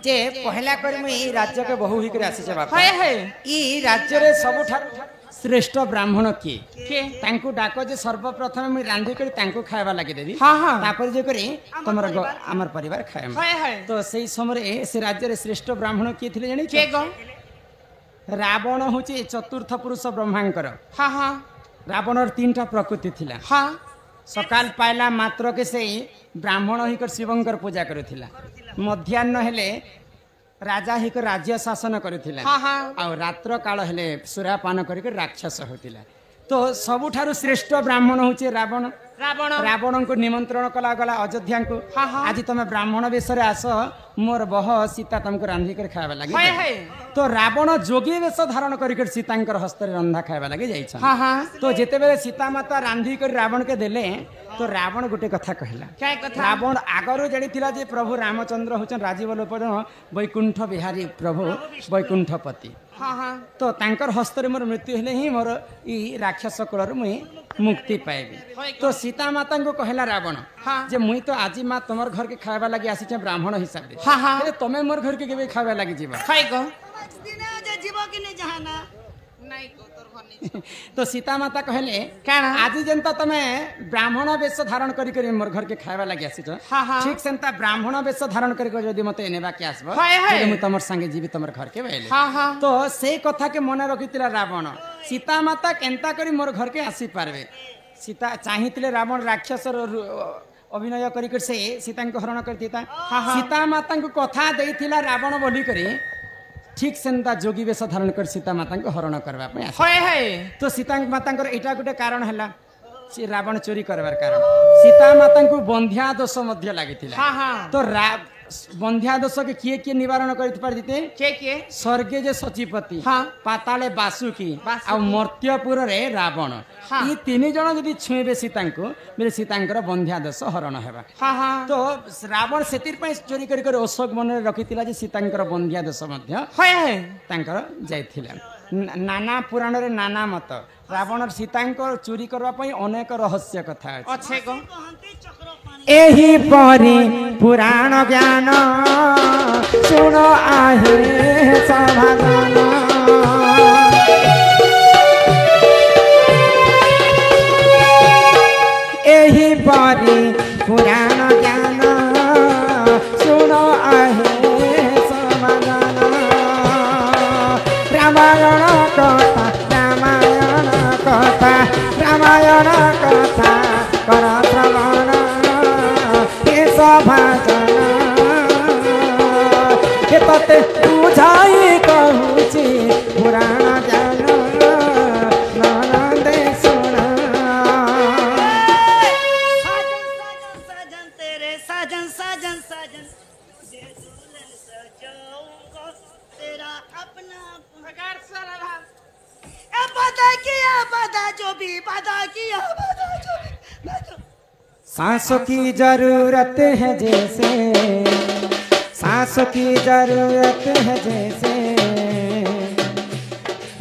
जे पहला कर मुई राज्य के बहु ही कर आसी छै बापा ई राज्य रे सबुठा श्रेष्ठ ब्राह्मण किए तांको डाको जे सर्वप्रथम मुई रांधी कर तांको खायबा लागि देबी तापर जे करी तमर हमर परिवार खाए तो सेही समय से राज्य रे श्रेष्ठ ब्राह्मण किए थिले जानि के गो रावण हूँ चतुर्थ पुरुष ब्रह्मांकर रावण तीन प्रकृति थिला सकाल पाइला मात्र के से ब्राह्मण हिकर शिवंकर पूजा करुथिला मध्याह्न हेले राजा हिकर राज्य शासन करुथिला आ रात्र काल हेले सूर्यपान करके राक्षस होतिला तो सबुठारु श्रेष्ठ ब्राह्मण होचे रावण रावण रावण को निमंत्रण कला गला अयोध्या को आज तुम ब्राह्मण वेश आस मोर बह सीता तुमको रांधि कर खावा लगे हाय हाय तो रावण जोगी वेश धारण कर सीता हस्त रंधा खावा लगे जाइछ तो जेते बेले सीता माता रांधि कर रावण के देले तो रावण गोटे कथा कहला क्या कथा रावण आगरो जानिथिला जे प्रभु रामचंद्र होचन राजीव लोपन वैकुंठ बिहारी प्रभु वैकुंठपति तो तांकर हस्त मोर मृत्यु हेले ही मोर ई राक्षस कुल मुई मुक्ति पाएबी तो सीता माता को कहला रावण जे मुई तो आज माँ तुमर घर के खावा लगी आसी ब्राह्मण हिसाब से तमे मोर घर के केबे खावा लगी जीवा तो सीता माता कहले आज जनता तमे ब्राह्मण वेश धारण करी मोर घर के खावा लगी आसी ठीक सेंता ब्राह्मण वेश धारण करी जदि मते नेबा के आसबो मु तमर संगे जीवी तमर घर के बैले तो से कथा के मन रखितिला रावण सीता माता केंता करी मोर घर के आसी पारबे सीता चाहितिले रावण राक्षस अभिनय करी से सीता को हरण करता सीता माता को कथा देथिला रावण बोली करी ठीक सेंता जोगी वेश धारण कर सीता माता को हरण करबा तो सीता माता एटा गोटे कारण है रावण चोरी करवार कारण सीता माता को बंध्या दोष मध्य लागिथिला तो बंध्या दोष के किए किए निवारण करते के स्वर्गे जे सचिपति पाताले बासुकी आ मर्त्यपुर रे रावण ये तीन जन यदि छुएबे सीता को मेरे सीता बंध्या दोष हरण हेबा तो रावण सेतिर पय चोरी कर अशोक मन रखितिला जे सीता बंध्या दोष मध्य जाइथिला नाना पुराण रे नाना मत रावण सीता चोरी करबा पय अनेक रहस्य कथा अछि एही परी पुराण ज्ञान सुनो आहे समाधान एही परी पुराण ज्ञान सुनो आहे समाधान रामायण कथा रामायण कथा कर श्रवण तते बुझाई कहूची पुराण ज्ञान ननदे सुना साजन तेरे साजन साजन साजन जे दुल्हन सजाऊंगा तेरा अपना प्रकार साला बदा जो भी बदा किया बदा जो भी सांसों की जरूरत है जैसे सांसों की जरूरत है जैसे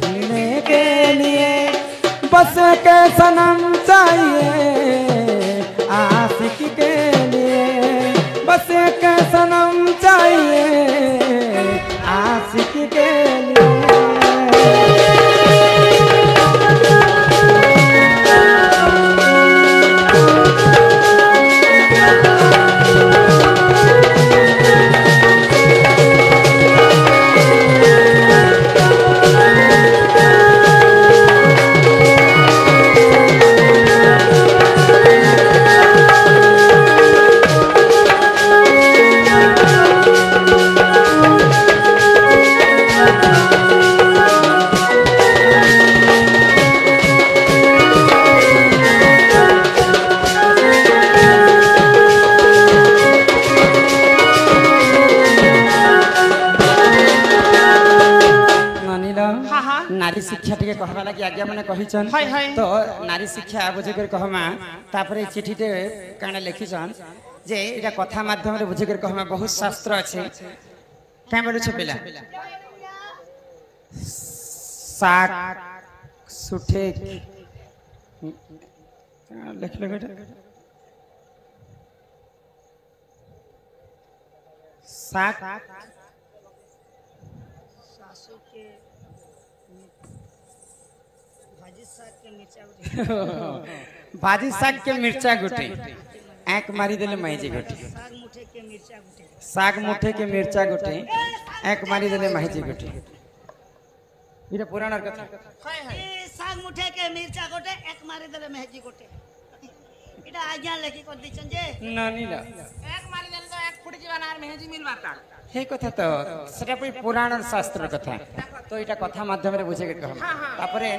जीने के लिए बस के सनम चाहिए आशिक के लिए बस के सनम चाहिए आशिक के लिए नारी शिक्षा टिके कहबा लगी आज्ञा माने कहिछन तो नारी शिक्षा बुझे कर कहमा तापरे चिठीटे काने लिखिछन जे एटा कथा माध्यम रे बुझे कर कहमा बहुत शास्त्र अछि काय बोले छपिला साक सुठे लिख ले बेटा साक सासू के भाजी साग के मिर्चा गुटे आंख मारी देले माईजी गुटे साग मुठे के मिर्चा गुटे आंख मारी देले माईजी गुटे इरा पुराण कथा साग मुठे के मिर्चा गुटे आंख मारी देले माईजी गुटे इटा आज्ञा लेखि कर दिछन जे नानी ला एक मारी देले तो एक फुटी जीवन आर मेहजी मिलबा ताल हे कथा तो सेटा पई पुराण शास्त्र कथा तो इटा कथा माध्यम रे बुझे के कहम तापरे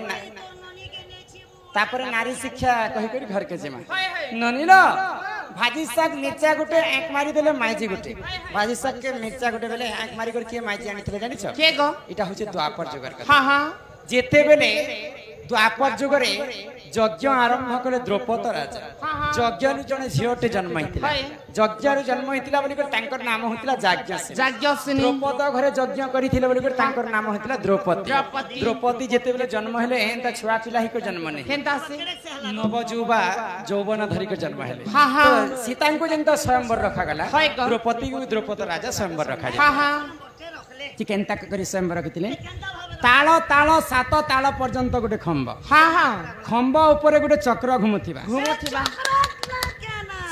तापर नारी शिक्षा कहि करी घर के जेमा हाय हाय ननिल भाजी साग मिर्चा गुटे आंख मारी देले माइजी गुटे भाजी साग के मिर्चा गुटे बेले आंख मारी कर के माइजी आनी थले जानि छ के गो इटा होचे द्वापर जुगर कथा हां हां जेते बेले द्वापर जुगरे यज्ञ आरंभ कले द्रौपद राजा यज्ञ जने झियोटे जन्म हितिला यज्ञ जन्म हितिला बोली कर तांकर नाम होतिला जाज्ञसेनी जाज्ञसेनी द्रौपद घरे यज्ञ करिथिले बोली कर तांकर नाम होतिला द्रौपदी द्रौपदी जेते बेले जन्म हेले एंता छुआ पिला ही को जन्म ने केनता से नवजुबा यौवन धरी के जन्म हेले हां हां तो सीता को जेंता स्वयंवर रखा गला हाय ग द्रौपदी को द्रौपद राजा स्वयंवर रखा हां हां केनता करी स्वयंवर रखिथिले ताଳ ताଳ सात ताଳ पर्यंत गोटे खम्ब हां हां खम्ब ऊपर गोटे चक्र घुमुथिबा घुमुथिबा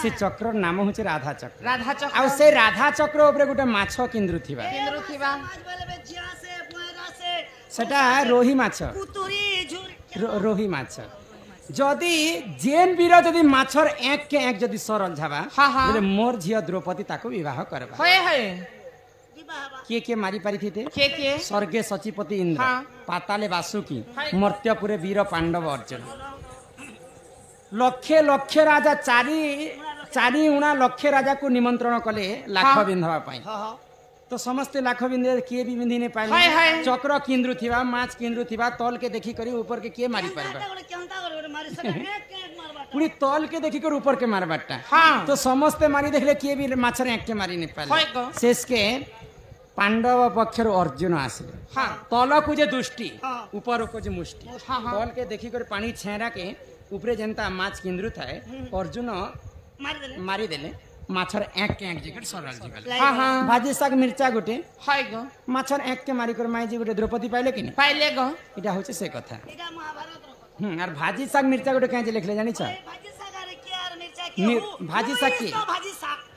से चक्र नाम होचे राधा चक्र राधा चक्र आ से राधा चक्र ऊपर गोटे माछ किंद्रुथिबा केंद्रुथिबा सेटा रोही माछ रोही माछ जदि जेन वीर जदि माछर एक के एक जदि सरल जाबा हां हां बोले मोर झिया द्रौपदी ताको विवाह करबा होय होय के मारी पारी थे के स्वर्गे सचिपति इंद्र हाँ। पाताले वासुकी मर्त्यपुरे वीर पांडव अर्जुन लक्षे लक्षे राजा चारि उणा लक्षे राजा को निमंत्रण कले लाख हाँ। बिंधवा पाई तो समस्ते लाख बिंधे किए भी बिंधी ने हाय, पाए हाय। चक्र किंद्रु थिबा माछ किंद्रु थिबा तल के देखी करी ऊपर के किए मारी पारबा पूरी तल के देखी कर ऊपर के मारबाटा हाँ। तो समस्ते मारी देखले किए भी माछर एक के मारी ने हाय पाले ग। शेष के पांडव पक्षर अर्जुन आसले हाँ। तल को जे दुष्टि ऊपर को जे मुष्टि हाँ, हाँ। तल के देखी कर पानी छेरा के ऊपरे जनता माछ किंद्रु थाए अर्जुन मारी देले माछर एक के एक जगह सरल जगह हां हां भाजी साग मिर्चा गुटे हाय ग माछर एक के मारी कर माई जी गुटे द्रौपदी पाइले कि नहीं पाइले ग इटा होचे से कथा और भाजी साग मिर्चा गुटे कहे लिखले जानि छ भाजी साग की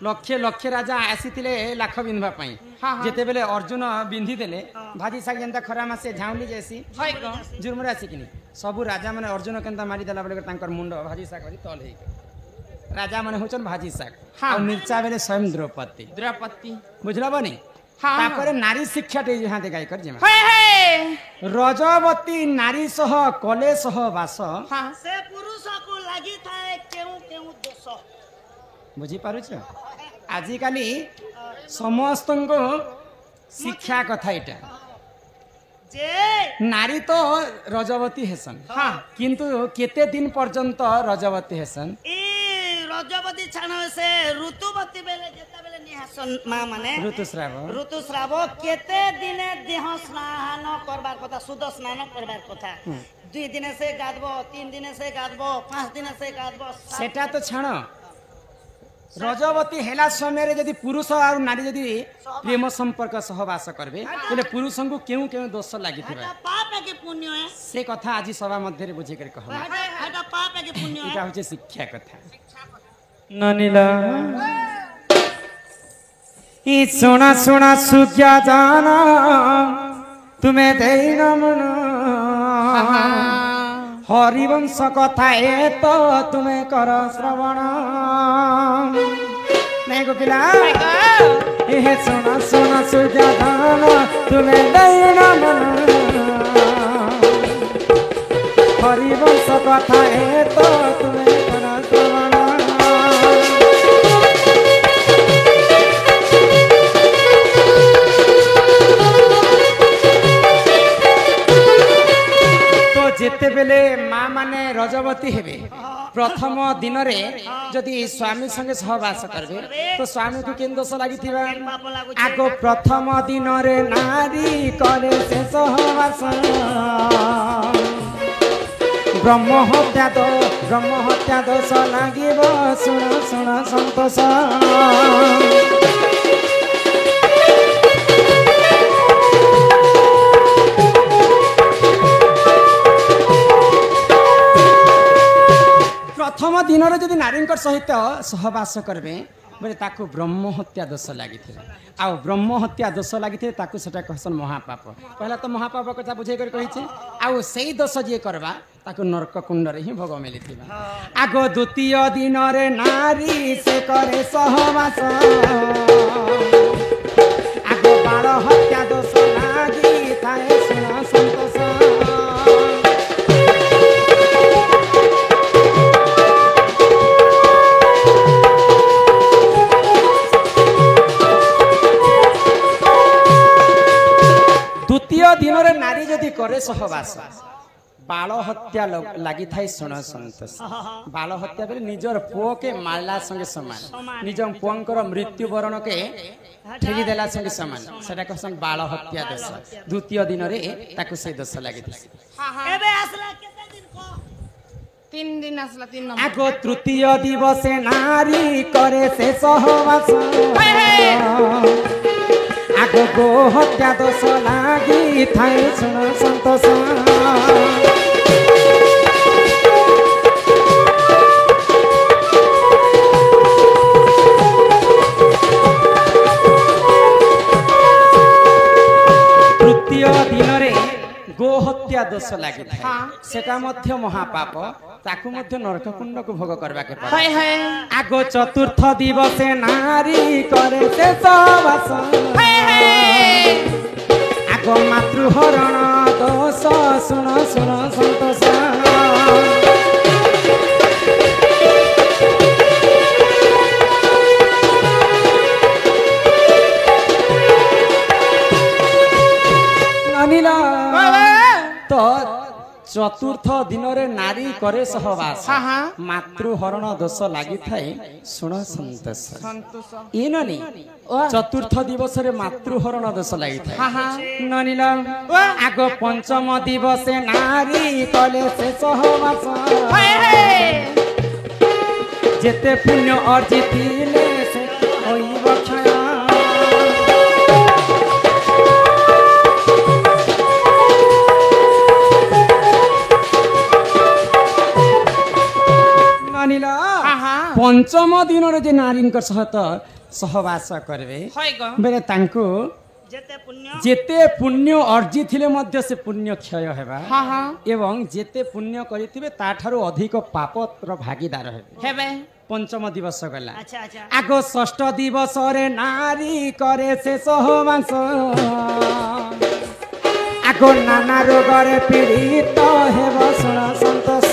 लक्षे लक्षे राजा आसीथिले लाख बिंधवा पाई हाँ, हाँ। जेते बेले अर्जुन बिंधी देले भाजी साग जेंता खरा मासे झाउली जैसी हाय ग जुर्मरा आसी किनी सबु राजा माने अर्जुन केंता मारी देला बेले तांकर मुंड भाजी साग करी तल हेई राजा माने होचन भाजी साग हाँ। और मिर्चा बेले स्वयं द्रौपदी बुझला बनी हाँ। तापरे नारी शिक्षा टे यहाँ गाय कर जेमा हाय हाय रजवती नारी सह कले सह वास हां से पुरुष को लागि थाए केउ केउ दोष बुझी पारुछ आजि काली समस्त को शिक्षा कथा इटा जे नारी तो रजवती हेसन हाँ। किंतु केते दिन पर्यंत रजवती हेसन ई रजवती छाण से ऋतुवती बेले जेता बेले निहासन मा माने ऋतुस्राव केते दिने देह स्नान करबार कथा शुद्ध स्नान करबार कथा 2 दिन से गादबो 3 दिन से गादबो 5 दिन से गादबो सेटा तो छाण रजवती हेला समय रे यदि पुरुष और नारी यदि प्रेम संपर्क सहवास करबे तले पुरुष को केउ केउ दोष लागि थिबा पाप है कि पुण्य है से कथा आज सभा मध्य रे बुझी कर कहला हटा पाप है कि पुण्य इटा है होचे शिक्षा कथा ननिला ई सुना सुना सुज्ञा जाना तुम्हें देना मन हरिवंश कथा ए तो तुम्हें कर श्रवण नहीं गोपिला ए सुना सुना सुज्ञा जाना तुम्हें देना मन हरिवंश कथा ए तो तुम्हें कर श्रवण जेते बेले माँ माने रजवती हेबे प्रथम दिन रे जदि स्वामी संगे सहवास करबे तो स्वामी को केन दोष लागि थिबा आगो प्रथम दिन रे नारी करे से सहवास ब्रह्म हत्या दोष लागिब सुन सुन संतोष प्रथम दिन रे जदि नारी सहित सहवास करबे बोले ताकू ब्रह्म हत्या दोष लगी आ ब्रह्म हत्या दोष लगी ताकू सेटा कहसन महापाप पहला तो महापाप कथा बुझे कर कहिছে आ सेही दोष जे करबा ताकू नरक कुंड रे ही भोग मिलिथिबा आगो द्वितीय दिन रे नारी से करे सहवास आगो बाल हत्या दोष लागी थाए सुना संतोष करे सहवास बाल हत्या लगी थाई सुन संतोष बाल हत्या बेले निजर पुओ के मारला संगे समान निज पुओंकर मृत्युवरण के ठेली देला संगे समान सेटा कहसन बाल हत्या दोष द्वितीय दिन रे ताकु से दोष लागि एबे आसला केते दिन को 3 दिन आसला 3 नंबर आगो तृतीय दिवसे नारी करे से सहवास आगो गो हत्या दोष लागि थाई सुन संतोष तृतीय दिन रे गो हत्या दोष लागि सेटा मध्य महापाप ताकु मध्य नरक कुंड को भोग करबा के पड़े आगो चतुर्थ दिवसे नारी करे से सहवास आगो मातृहरण दोष सुन सुन संतोष अनिला तो चतुर्थ दिन रे नारी करे सहवास मातृहरण दोष लागि थाए सुन संतोष ई ननी चतुर्थ दिवस रे मातृहरण दोष लागि थाए ननिला आगो पंचम दिवसे नारी कले से सहवास जेते पुण्य अर्जितिले से होइब क्षय पंचम दिन रे जे नारी सहित सहवास करबे बेले तांको जेते पुण्य अर्जी थिले मध्य से पुण्य क्षय हेबा एवं जेते पुण्य करिथिबे ताठारो अधिक पापत्र भागीदार हेबे पंचम दिवस गला आगो षष्ठ दिवस रे नारी करे से सहवास आगो नाना रोग रे पीड़ित हेबो सुन संतोष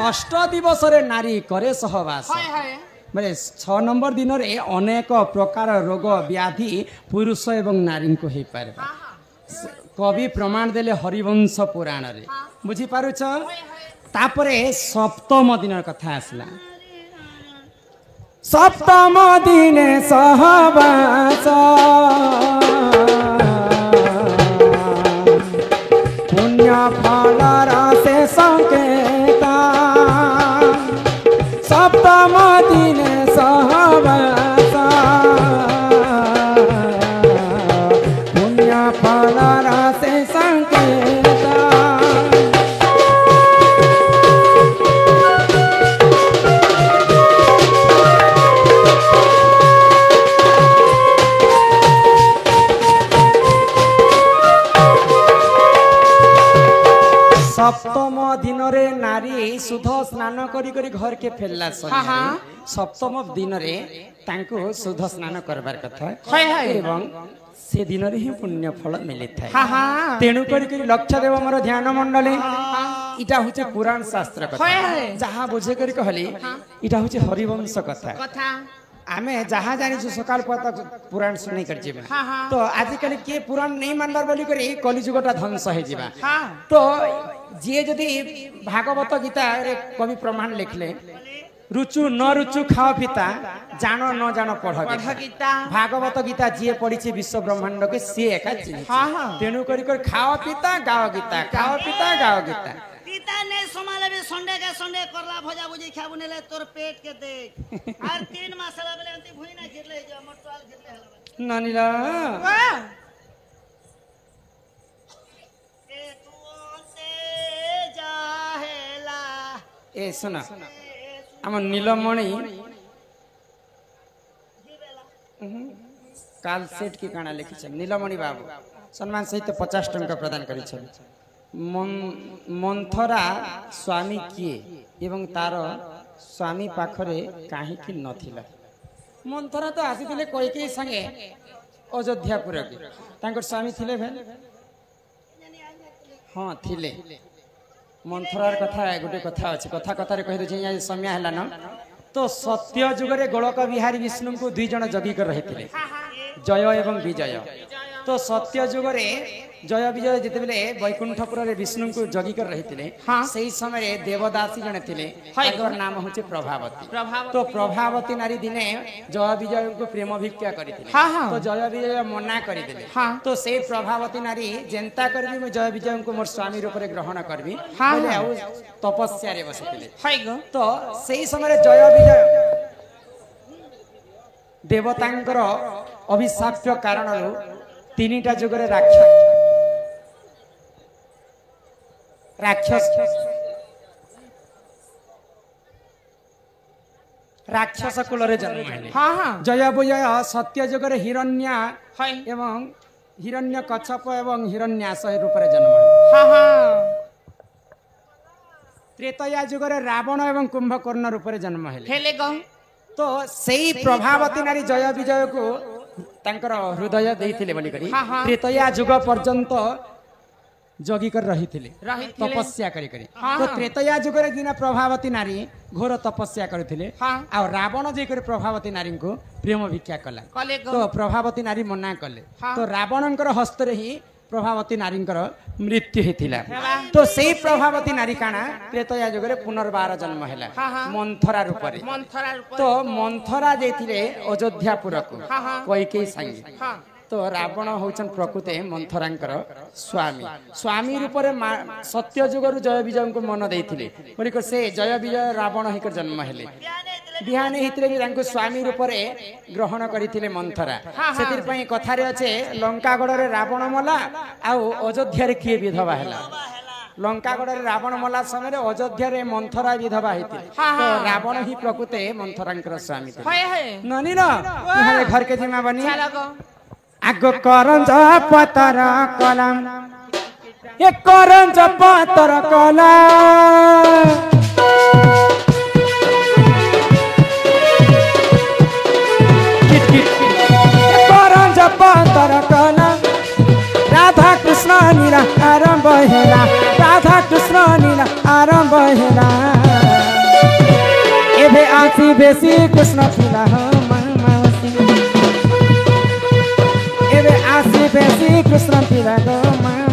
षष्ठ दिवस रे नारी करे सहवास माने 6 नंबर दिन रे अनेक प्रकार रोग व्याधि पुरुष एवं नारी को हे पारे कवि प्रमाण देले हरिवंश पुराण रे बुझी पारुछ तापरे सप्तम दिन कथा आसला सप्तम दिने सहवास पुण्य फल रसे संकेता सप्तम दिने सहवास पुण्य फल रसे संकेता सप्तम दिन रे नारी शुद्ध स्नान करी करी घर के फेरला सप्तम दिन रे तांको शुद्ध स्नान करबार कथा एवं से दिन रे ही पुण्य फल मिले थाए तेणु करी लक्ष्य देव मोर ध्यान मंडले इटा होचे पुराण शास्त्र कथा जहा बुझे करी कहली इटा होचे हरिवंश कथा आमे जहाँ जानी सकाल पता पुराण सुनी कर जीवा तो आजिकल के पुराण नहीं मानबार बोली करी कलिजुगटा ध्वंस हे जीवा तो जे जदि भागवत गीता रे कवि प्रमाण लिखले रुचु न रुचु खाओ पिता जानो न जानो पढ़ गीता भागवत गीता जे पढ़ी विश्व ब्रह्मांड के सी एका तेणु करी खाओ पिता गाओ गीता खाओ पिता गाओ गीता पिता ने समाले भी संडे का संडे करला भजा बुझी खाबु नेले तोर पेट के देख और 3 मसाला बेले अंति भुई ना गिरले जो मोटवाल गिरले हला नानीला ए तू से जाहेला ए सुना हम नीलमणि काल सेठ की काना लिखी नीलमणि बाबू सम्मान सहित 50 टंका प्रदान करी मंथरा स्वामी किए एवं तार स्वामी पाखरे काहीकि नथिला मंथरा तो आसीथिले कईकेयी संगे अयोध्यापुर के तांकर स्वामी थिले भेल हाँ थिले मंथरार कथा गोटे कथा अच्छे कथा कथार कह दे समय है न तो सत्य जुगरे गोलक बिहारी विष्णु को दुई जन जगी कर रही जय एवं विजय तो सत्य जुगरे जय विजय जिते बेले बैकुंठपुर विष्णु को जगी कर रही से समय देवदासी जने थे नाम हूँ प्रभावती तो प्रभावती नारी दिने जय विजय को प्रेम भिक्षा करते तो जय विजय मना करदे तो से प्रभावती नारी जेन्ता करी जय विजय को मोर स्वामी रूप में ग्रहण करी तपस्या बसते तो से समय जय विजय देवतांकर अभिशाप्य कारण तीनिटा जुगरे राक्षस कुल जन्म जय विजय सत्य जुगरे हिरण्य एवं हिरण्य कच्छप एवं हिरण्यास रूप जन्म त्रेतया जुगरे रावण एवं कुंभकर्ण रूप जन्म है तो सही प्रभावती नारी जय विजय को तांकर हृदय देइथिले बोली करी त्रेतया जुग पर्यंत जगी कर रही तपस्या करी तो त्रेतया जुग रे दिन प्रभावती नारी घोर तपस्या करथिले आ रावण जे कर प्रभावती नारी को प्रेम भिक्षा कला तो प्रभावती नारी मना कले तो रावणंकर हस्त रे ही प्रभावती नारी मृत्यु होता तो से प्रभावती नारी काना त्रेतया जुग पुनर्बार जन्म है मंथरा रूप तो मंथरा जाइए अयोध्यापुर को कैकेयी संगे तो रावण होचन प्रकृति मंथरांकर स्वामी स्वामी रूप सत्य जुगर जय विजय को मन देते बोलिक से जय विजय रावण होकर जन्म है बिहान होते स्वामी रूप ग्रहण करते मंथरा से कथार अच्छे लंकागढ़ रावण मला आउ अयोध्या किए विधवा है लंकागढ़ रावण मला समय अयोध्या मंथरा विधवा होती तो रावण ही प्रकृति मंथरांकर स्वामी ननी न घर के जिमा बनी आग करंज पतर कलम ये करंज पतर कलम करंज पतर कलम राधा कृष्ण नीला आरंभ हेला राधा कृष्ण नीला आरंभ हेला एबे आसी बेसी कृष्ण फिला आसी बेसी कृष्ण पिला गो